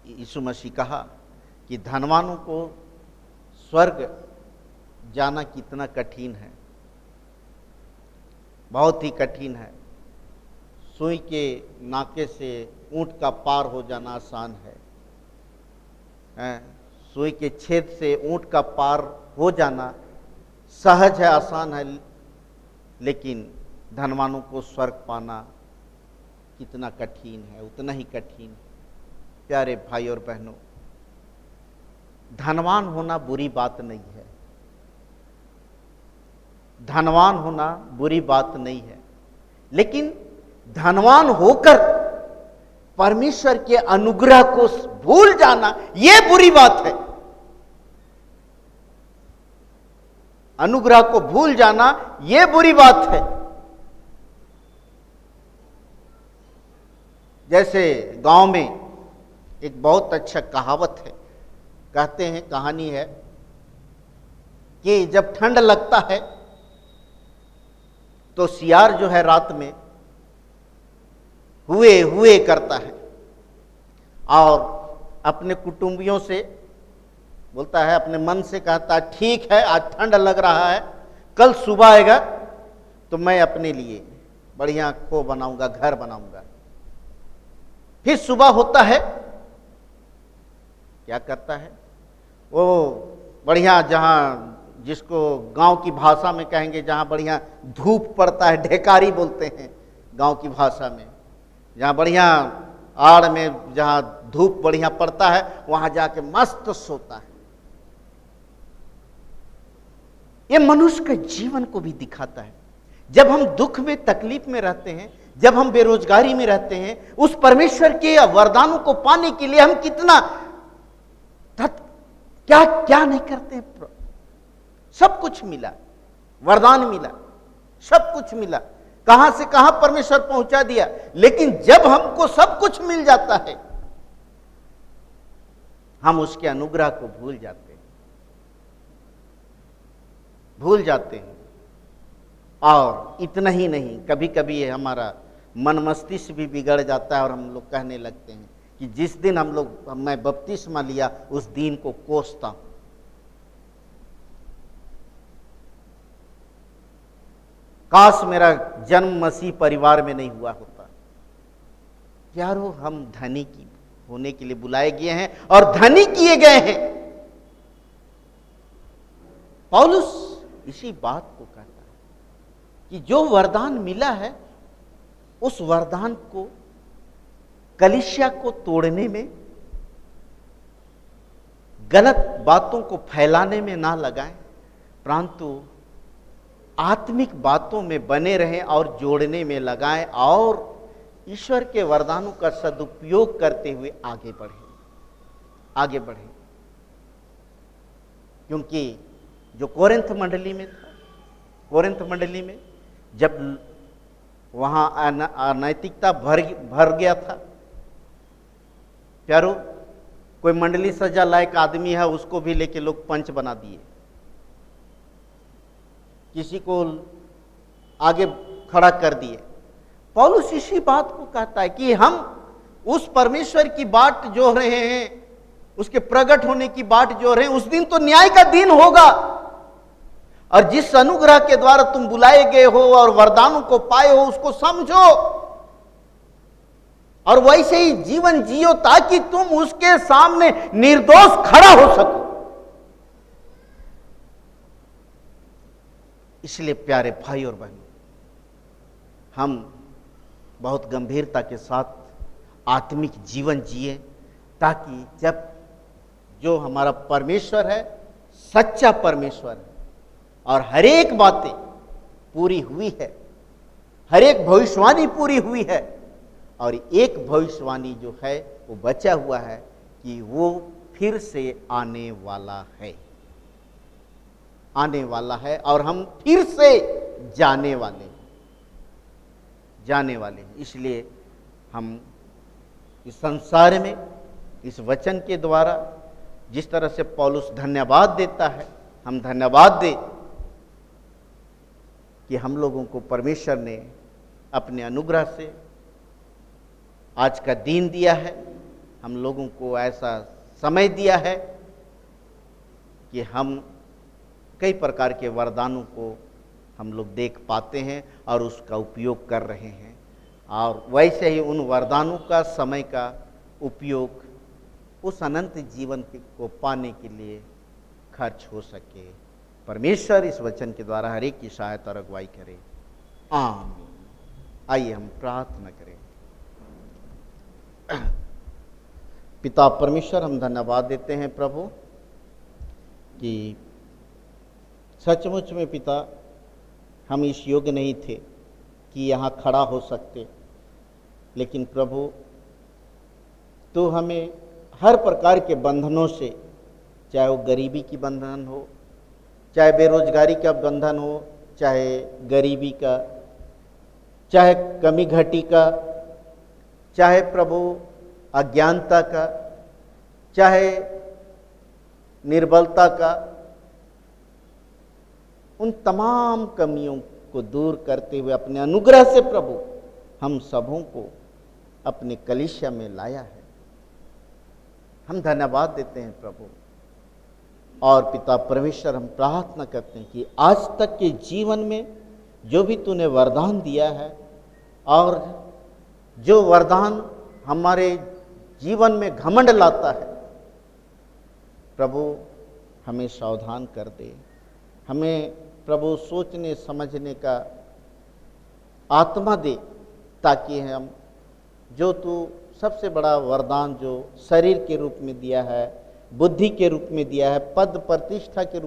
यीशु मसीह कहा कि धनवानों को स्वर्ग जाना कितना कठिन है, बहुत ही कठिन है। सुई के नाके से ऊंट का पार हो जाना आसान है, सुई के छेद से ऊंट का पार हो जाना सहज है, आसान है। लेकिन धनवानों को स्वर्ग पाना कितना कठिन है, उतना ही कठिन है। प्यारे भाई और बहनों, धनवान होना बुरी बात नहीं है, धनवान होना बुरी बात नहीं है, लेकिन धनवान होकर परमेश्वर के अनुग्रह को भूल जाना यह बुरी बात है। अनुग्रह को भूल जाना यह बुरी बात है। जैसे गांव में एक बहुत अच्छा कहावत है, कहते हैं, कहानी है कि जब ठंड लगता है तो सियार जो है रात में हुए हुए करता है और अपने कुटुंबियों से बोलता है, अपने मन से कहता है, ठीक है आज ठंड लग रहा है, कल सुबह आएगा तो मैं अपने लिए बढ़िया खो बनाऊंगा, घर बनाऊंगा। फिर सुबह होता है, क्या करता है वो, बढ़िया जहां, जिसको गांव की भाषा में कहेंगे, जहां बढ़िया धूप पड़ता है, ढेकारी बोलते हैं गांव की भाषा में, जहां बढ़िया आड़ में जहां धूप बढ़िया पड़ता है वहां जाके मस्त सोता है। ये मनुष्य के जीवन को भी दिखाता है। जब हम दुख में, तकलीफ में रहते हैं, जब हम बेरोजगारी में रहते हैं, उस परमेश्वर के वरदानों को पाने के लिए हम कितना क्या क्या नहीं करते हैं। सब कुछ मिला, वरदान मिला, सब कुछ मिला, कहां से कहां परमेश्वर पहुंचा दिया। लेकिन जब हमको सब कुछ मिल जाता है, हम उसके अनुग्रह को भूल जाते हैं, भूल जाते हैं। और इतना ही नहीं, कभी कभी हमारा मन मस्तिष्क भी बिगड़ जाता है और हम लोग कहने लगते हैं कि जिस दिन मैं बपतिस्मा लिया उस दिन को कोसता हूं। काश मेरा जन्म मसीह परिवार में नहीं हुआ होता। यारो, हम धनी की होने के लिए बुलाए गए हैं और धनी किए गए हैं। पौलुस इसी बात को कहता है कि जो वरदान मिला है उस वरदान को, कलीसिया को तोड़ने में, गलत बातों को फैलाने में ना लगाएं, परंतु आत्मिक बातों में बने रहें और जोड़ने में लगाएं और ईश्वर के वरदानों का सदुपयोग करते हुए आगे बढ़ें। क्योंकि जो कोरिन्थ मंडली में था, कोरिन्थ मंडली में जब वहां अनैतिकता भर गया था, प्यारो, कोई मंडली सजा लायक आदमी है उसको भी लेके लोग पंच बना दिए, किसी को आगे खड़ा कर दिए। पौलुस इसी बात को कहता है कि हम उस परमेश्वर की बाट जो रहे हैं, उसके प्रकट होने की बाट जो रहे हैं, उस दिन तो न्याय का दिन होगा। और जिस अनुग्रह के द्वारा तुम बुलाए गए हो और वरदानों को पाए हो, उसको समझो और वैसे ही जीवन जियो ताकि तुम उसके सामने निर्दोष खड़ा हो सको। इसलिए प्यारे भाई और बहनों, हम बहुत गंभीरता के साथ आत्मिक जीवन जिए ताकि जब जो हमारा परमेश्वर है, सच्चा परमेश्वर है और हर एक बातें पूरी हुई है, हर एक भविष्यवाणी पूरी हुई है, और एक भविष्यवाणी जो है वो बचा हुआ है कि वो फिर से आने वाला है और हम फिर से जाने वाले हैं। इसलिए हम इस संसार में इस वचन के द्वारा जिस तरह से पौलुस धन्यवाद देता है, हम धन्यवाद दें कि हम लोगों को परमेश्वर ने अपने अनुग्रह से आज का दिन दिया है, हम लोगों को ऐसा समय दिया है कि हम कई प्रकार के वरदानों को हम लोग देख पाते हैं और उसका उपयोग कर रहे हैं, और वैसे ही उन वरदानों का समय का उपयोग उस अनंत जीवन को पाने के लिए खर्च हो सके। परमेश्वर इस वचन के द्वारा हर एक की सहायता और अगुवाई करे। आमीन। आइए हम प्रार्थना करें। पिता परमेश्वर, हम धन्यवाद देते हैं प्रभु कि सचमुच में पिता हम इस योग्य नहीं थे कि यहाँ खड़ा हो सकते, लेकिन प्रभु तो हमें हर प्रकार के बंधनों से, चाहे वो गरीबी की बंधन हो, चाहे बेरोजगारी का बंधन हो, चाहे गरीबी का, चाहे कमी घटी का, चाहे प्रभु अज्ञानता का, चाहे निर्बलता का, उन तमाम कमियों को दूर करते हुए अपने अनुग्रह से प्रभु हम सबों को अपने कलीसिया में लाया है। हम धन्यवाद देते हैं प्रभु। और पिता परमेश्वर, हम प्रार्थना करते हैं कि आज तक के जीवन में जो भी तूने वरदान दिया है और जो वरदान हमारे जीवन में घमंड लाता है, प्रभु हमें सावधान कर दे। हमें प्रभु सोचने समझने का आत्मा दे, ताकि हम जो तू सबसे बड़ा वरदान जो शरीर के रूप में दिया है, बुद्धि के रूप में दिया है, पद प्रतिष्ठा के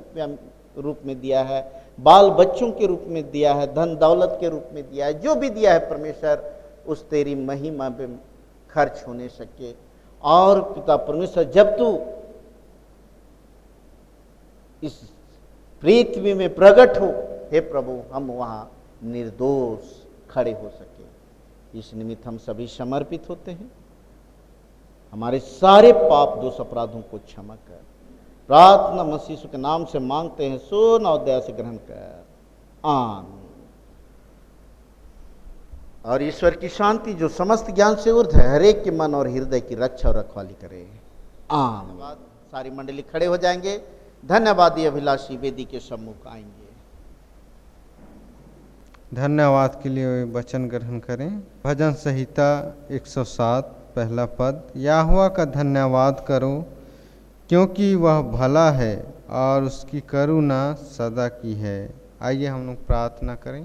रूप में दिया है, बाल बच्चों के रूप में दिया है, धन दौलत के रूप में दिया है, जो भी दिया है परमेश्वर, उस तेरी महिमा पे खर्च होने सके। और पिता परमेश्वर, जब तू इस पृथ्वी में प्रकट हो, हे प्रभु, हम वहाँ निर्दोष खड़े हो सके। इस निमित्त हम सभी समर्पित होते हैं। हमारे सारे पाप दोष अपराधों को क्षमा कर। प्रार्थना मसीह यीशु के नाम से मांगते हैं, सोना और दया से ग्रहण कर। आमीन। और ईश्वर की शांति जो समस्त ज्ञान से ऊर्ध्व है, हर एक के मन और हृदय की रक्षा और रखवाली करे। आमीन। सारी मंडली खड़े हो जाएंगे। धन्यवादी अभिलाषी वेदी के सम्मुख आएंगे। धन्यवाद के लिए वचन ग्रहण करें। भजन संहिता 107 पहला पद। यहोवा का धन्यवाद करो, क्योंकि वह भला है और उसकी करुणा सदा की है। आइए हम लोग प्रार्थना करें।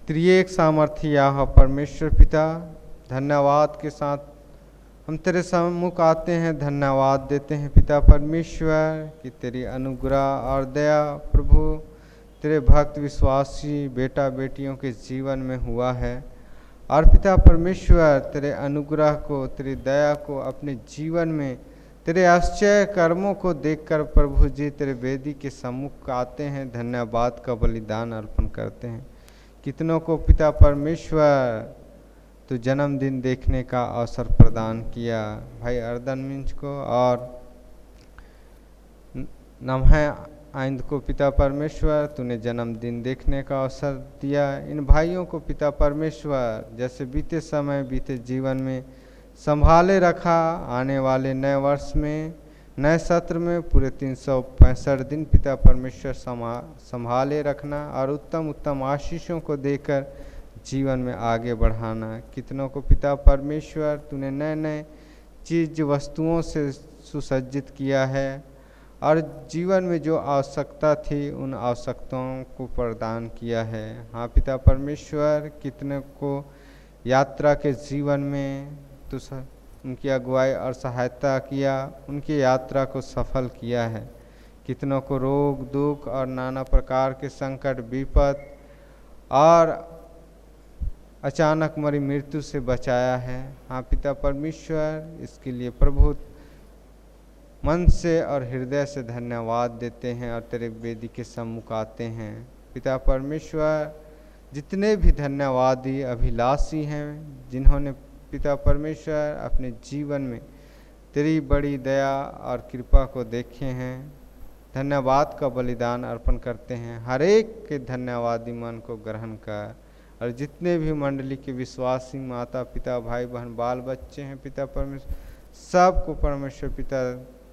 त्रिएक सामर्थी यहोवा परमेश्वर पिता, धन्यवाद के साथ हम तेरे सम्मुख आते हैं, धन्यवाद देते हैं पिता परमेश्वर कि तेरी अनुग्रह और दया प्रभु तेरे भक्त विश्वासी बेटा बेटियों के जीवन में हुआ है। और पिता परमेश्वर, तेरे अनुग्रह को, तेरी दया को अपने जीवन में, तेरे आश्चर्य कर्मों को देखकर प्रभु जी तेरे वेदी के सम्मुख आते हैं, धन्यवाद का बलिदान अर्पण करते हैं। कितनों को पिता परमेश्वर तो जन्मदिन देखने का अवसर प्रदान किया, भाई अर्दन मिंच को और नम्हे आइंद को पिता परमेश्वर तूने जन्मदिन देखने का अवसर दिया। इन भाइयों को पिता परमेश्वर जैसे बीते समय बीते जीवन में संभाले रखा, आने वाले नए वर्ष में नए सत्र में पूरे 365 दिन पिता परमेश्वर संभाले रखना और उत्तम उत्तम आशीषों को देकर जीवन में आगे बढ़ाना। कितनों को पिता परमेश्वर तूने नए नए चीज़ वस्तुओं से सुसज्जित किया है और जीवन में जो आवश्यकता थी उन आवश्यकताओं को प्रदान किया है। हाँ पिता परमेश्वर, कितने को यात्रा के जीवन में तो उनकी अगुवाई और सहायता किया, उनकी यात्रा को सफल किया है। कितनों को रोग दुख और नाना प्रकार के संकट विपद और अचानक मरी मृत्यु से बचाया है। हाँ पिता परमेश्वर, इसके लिए प्रभु मन से और हृदय से धन्यवाद देते हैं और तेरे वेदी के सम्मुख आते हैं। पिता परमेश्वर, जितने भी धन्यवादी अभिलाषी हैं, जिन्होंने पिता परमेश्वर अपने जीवन में तेरी बड़ी दया और कृपा को देखे हैं, धन्यवाद का बलिदान अर्पण करते हैं। हर एक के धन्यवादी मन को ग्रहण कर। और जितने भी मंडली के विश्वासी माता पिता भाई बहन बाल बच्चे हैं पिता परमेश्वर, सबको परमेश्वर पिता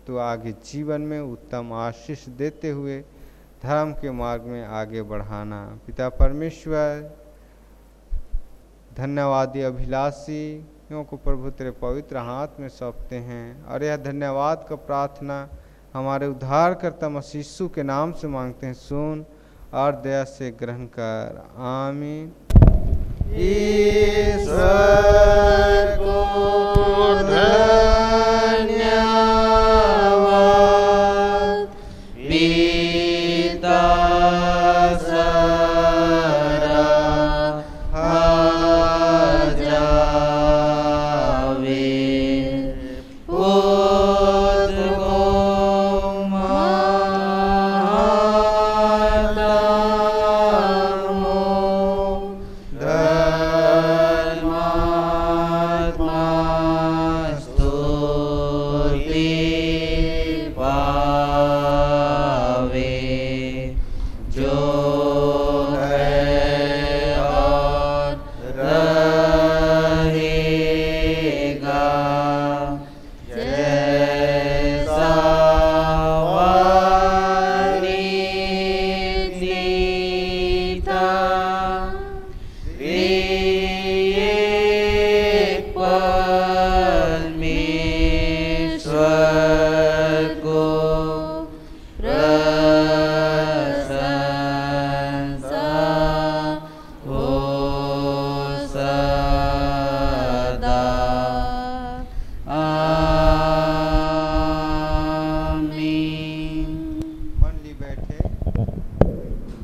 अपितु आगे जीवन में उत्तम आशीष देते हुए धर्म के मार्ग में आगे बढ़ाना। पिता परमेश्वर, धन्यवादी अभिलाषियों को प्रभु तेरे पवित्र हाथ में सौंपते हैं और यह धन्यवाद का प्रार्थना हमारे उद्धारकर्ता मसीह यीशु के नाम से मांगते हैं। सुन और दया से ग्रहण कर। आमीन। ईश्वर को धन्यवाद,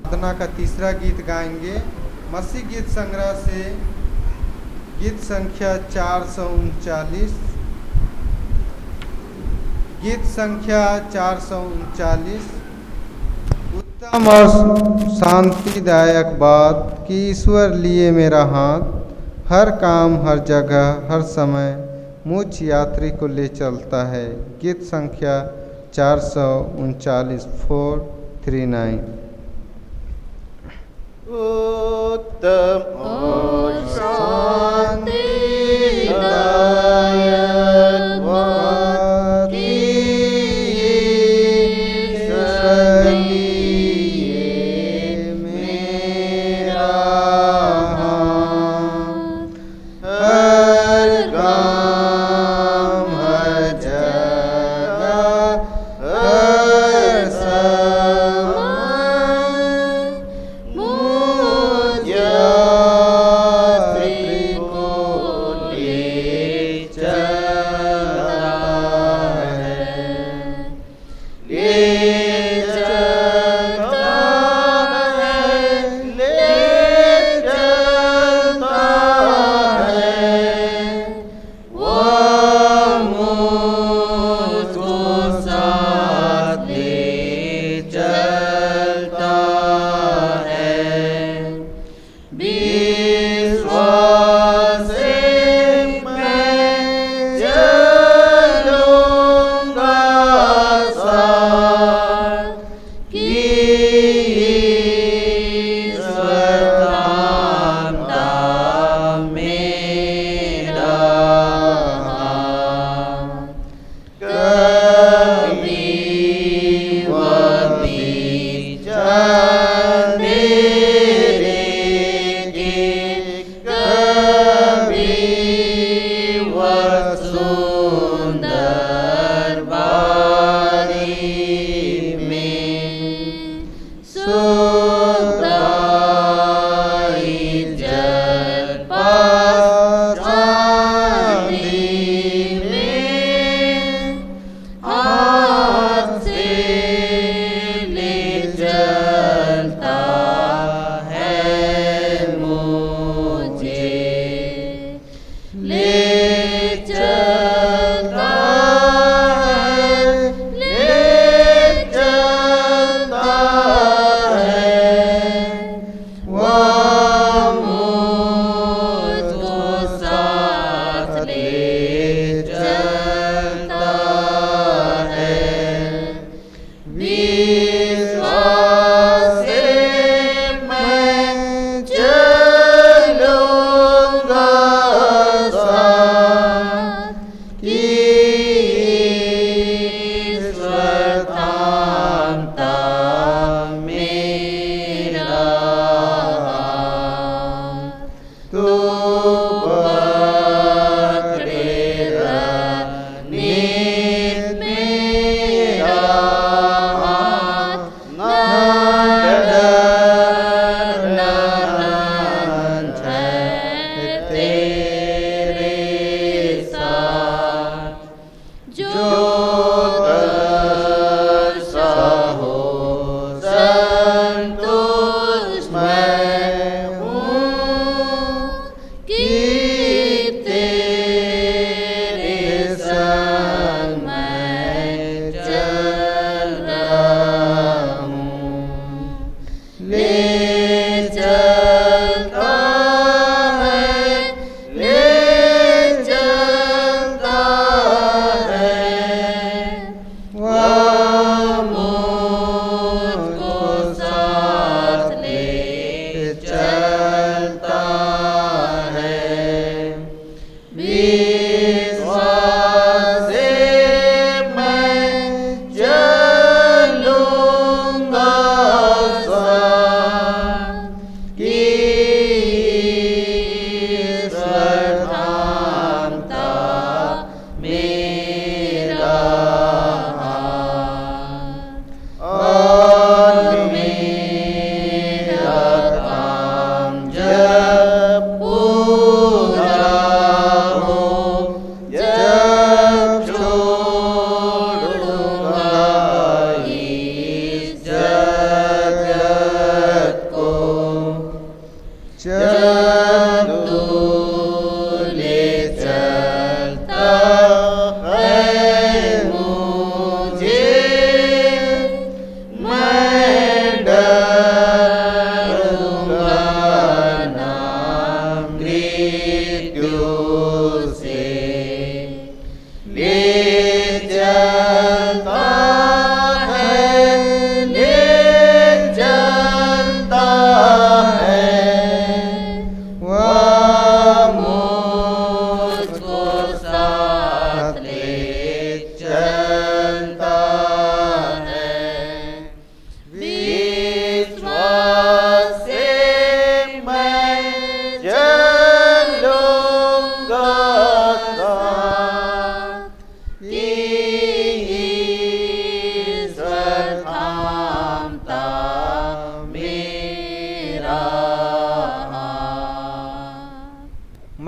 पिता का तीसरा गीत गाएंगे मसीह गीत संग्रह से गीत संख्या 439। गीत संख्या 439। उत्तम और शांतिदायक बात कि ईश्वर लिए मेरा हाथ, हर काम हर जगह हर समय मुझ यात्री को ले चलता है। गीत संख्या 439 439। उत्तम और शांतिदायक बात कि ईश्वर लिए मेरा हाथ, हर काम हर जगह हर समय यात्री को ले चलता है, ले चलता है, ले चलता है। वह मुझको साथ ले चलता है। विश्वास से मैं चलूंगा साथ कि ईश्वर थामता मेरा हाथ। कभी वह बीच मेरे के, कभी वह सुंदर बारी में सुखदाई जल पास चांदी में हाथ से ले चलता है मुझे, ले चलता है, ले चलता है।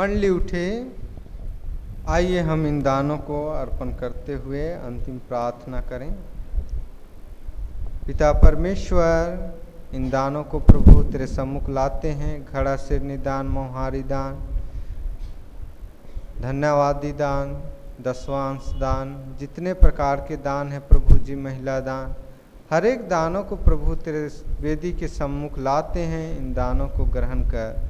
मंडली उठे, आइए हम इन दानों को अर्पण करते हुए अंतिम प्रार्थना करें। पिता परमेश्वर, इन दानों को प्रभु तेरे सम्मुख लाते हैं। घड़ा सिरनी दान, मोहारी दान, धन्यवादी दान, दसवांश दान, जितने प्रकार के दान हैं प्रभु जी, महिला दान, हर एक दानों को प्रभु तेरे वेदी के सम्मुख लाते हैं। इन दानों को ग्रहण कर,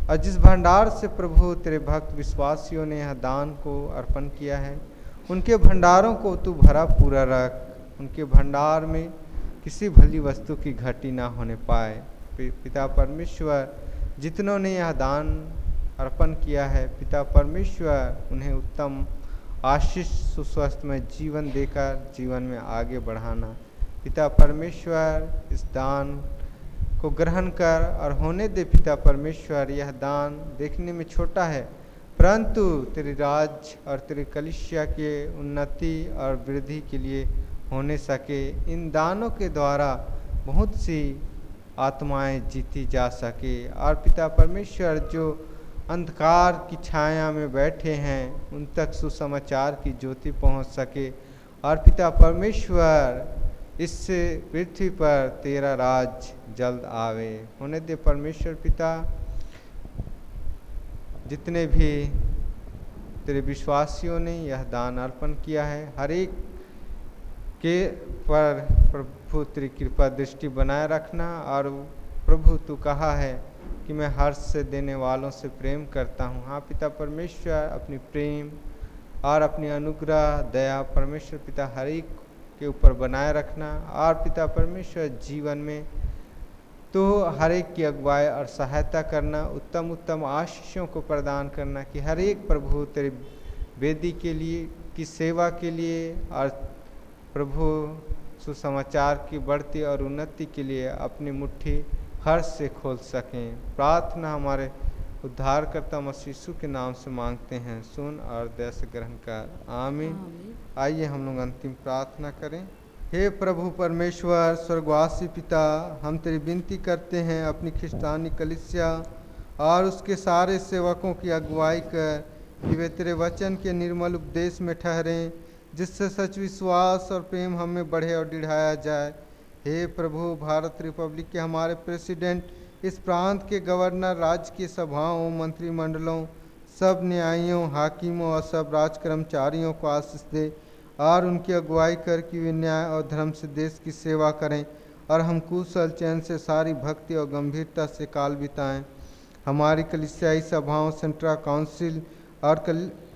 और जिस भंडार से प्रभु तेरे भक्त विश्वासियों ने यह दान को अर्पण किया है, उनके भंडारों को तू भरा पूरा रख। उनके भंडार में किसी भली वस्तु की घटी ना होने पाए। पिता परमेश्वर, जितनों ने यह दान अर्पण किया है, पिता परमेश्वर उन्हें उत्तम आशीष सुस्वस्थ में जीवन देकर जीवन में आगे बढ़ाना। पिता परमेश्वर, इस दान को ग्रहण कर और होने दे। पिता परमेश्वर, यह दान देखने में छोटा है, परंतु तेरे राज और तेरे कलीसिया के उन्नति और वृद्धि के लिए होने सके। इन दानों के द्वारा बहुत सी आत्माएं जीती जा सके, और पिता परमेश्वर जो अंधकार की छाया में बैठे हैं उन तक सुसमाचार की ज्योति पहुंच सके। और पिता परमेश्वर, इससे पृथ्वी पर तेरा राज जल्द आवे। होने दे परमेश्वर पिता, जितने भी तेरे विश्वासियों ने यह दान अर्पण किया है, हर एक के पर प्रभु तेरी कृपा दृष्टि बनाए रखना। और प्रभु तू कहा है कि मैं हर्ष से देने वालों से प्रेम करता हूँ। हाँ पिता परमेश्वर, अपनी प्रेम और अपनी अनुग्रह दया परमेश्वर पिता हर एक के ऊपर बनाए रखना। और पिता परमेश्वर, जीवन में तो हर एक की अगुवाई और सहायता करना, उत्तम उत्तम आशीषों को प्रदान करना कि हर एक प्रभु तेरे वेदी के लिए की सेवा के लिए और प्रभु सुसमाचार की बढ़ती और उन्नति के लिए अपनी मुट्ठी हर्ष से खोल सकें। प्रार्थना हमारे उद्धारकर्ता मसीह यीशु के नाम से मांगते हैं, सुन और दया से ग्रहण कर, आमीन। आइए हम लोग अंतिम प्रार्थना करें। हे प्रभु परमेश्वर स्वर्गवासी पिता, हम तेरी विनती करते हैं अपनी खिस्तानी कलीसिया और उसके सारे सेवकों की अगुवाई कर कि वे तेरे वचन के निर्मल उपदेश में ठहरें, जिससे सच विश्वास और प्रेम हमें बढ़े और बढ़ाया जाए। हे प्रभु, भारत रिपब्लिक के हमारे प्रेसिडेंट, इस प्रांत के गवर्नर, राज्य की सभाओं, मंत्रिमंडलों, सब न्यायियों, हाकिमों और सब राज कर्मचारियों को आशीष दे और उनकी अगुवाई कर कि वे न्याय और धर्म से देश की सेवा करें और हम कुशल चैन से सारी भक्ति और गंभीरता से काल बिताएं। हमारी कलीसियाई सभाओं, सेंट्रल काउंसिल और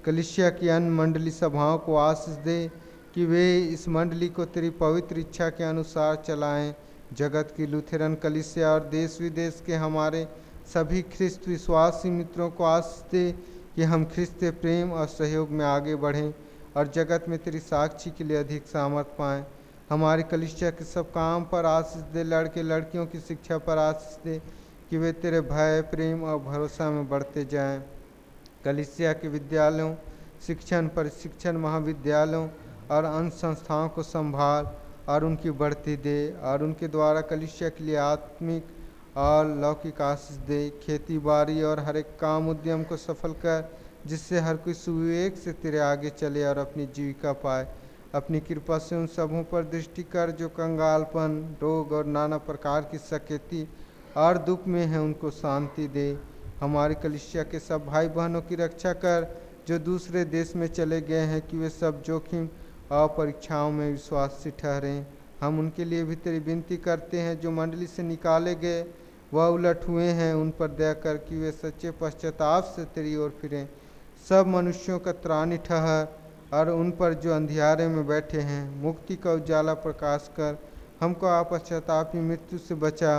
कलीसिया की अन्य मंडली सभाओं को आशीष दे कि वे इस मंडली को तेरी पवित्र इच्छा के अनुसार चलाएं। जगत की लूथरन कलीसिया और देश विदेश के हमारे सभी ख्रिस्त विश्वासी मित्रों को आशीष दे कि हम ख्रिस्त प्रेम और सहयोग में आगे बढ़ें और जगत में तेरी साक्षी के लिए अधिक सामर्थ पाएं। हमारी कलीसिया के सब काम पर आशीष दे, लड़के लड़कियों की शिक्षा पर आशीष दे कि वे तेरे भय, प्रेम और भरोसा में बढ़ते जाएं। कलीसिया के विद्यालयों, शिक्षण, प्रशिक्षण महाविद्यालयों और अन्य संस्थाओं को संभाल और उनकी बढ़ती दे और उनके द्वारा कलीसिया के लिए आत्मिक और लौकिक आशीष दे। खेती बाड़ी और हर एक काम उद्यम को सफल कर, जिससे हर कोई सुविवेक से तेरे आगे चले और अपनी जीविका पाए। अपनी कृपा से उन सबों पर दृष्टि कर जो कंगालपन, रोग और नाना प्रकार की सकेती और दुख में है, उनको शांति दे। हमारी कलीसिया के सब भाई बहनों की रक्षा कर जो दूसरे देश में चले गए हैं, कि वे सब जोखिम और परीक्षाओं में विश्वासी ठहरें। हम उनके लिए भी तेरी विनती करते हैं जो मंडली से निकाले गए वह उलट हुए हैं, उन पर दया कर कि वे सच्चे पश्चाताप से तेरी ओर फिरें। सब मनुष्यों का त्राणी ठहर और उन पर जो अंधियारे में बैठे हैं मुक्ति का उजाला प्रकाश कर। हमको अपश्चातापी मृत्यु से बचा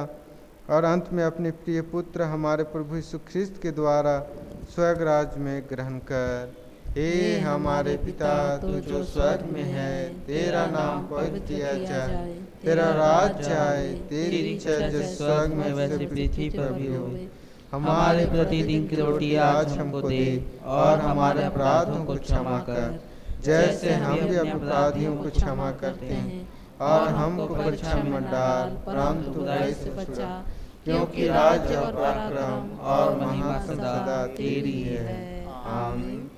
और अंत में अपने प्रिय पुत्र हमारे प्रभु यीशु ख्रिस्त के द्वारा स्वर्ग राज में ग्रहण कर। हे हमारे पिता, तू जो स्वर्ग में है, तेरा नाम पवित्र किया जाए, तेरा राज्य आए, तेरी इच्छा जैसे स्वर्ग में वैसे पृथ्वी पर भी हो। हमारे प्रतिदिन की रोटी आज हमको दे और हमारे अपराधों को क्षमा कर, जैसे हम भी अपने अपराधियों को क्षमा करते हैं, और हमको परीक्षा में मत डाल, परंतु बुराई से बचा, क्योंकि राज्य और पराक्रम और महिमा सदा तेरी है। आमीन।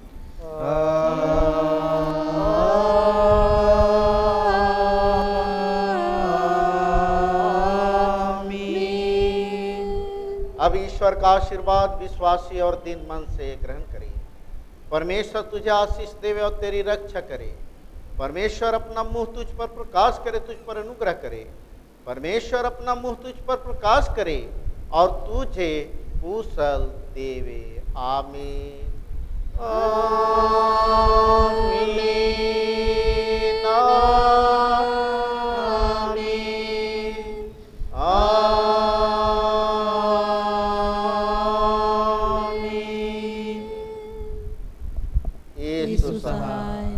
अब ईश्वर का आशीर्वाद विश्वासी और दीन मन से ग्रहण करें। परमेश्वर तुझे आशीष देवे और तेरी रक्षा करे। परमेश्वर अपना मुंह तुझ पर प्रकाश करे, तुझ पर अनुग्रह करे। परमेश्वर अपना मुंह तुझ पर प्रकाश करे और तुझे कुशल देवे। आमीन। आमीन। आमीन। यीशु सहाय।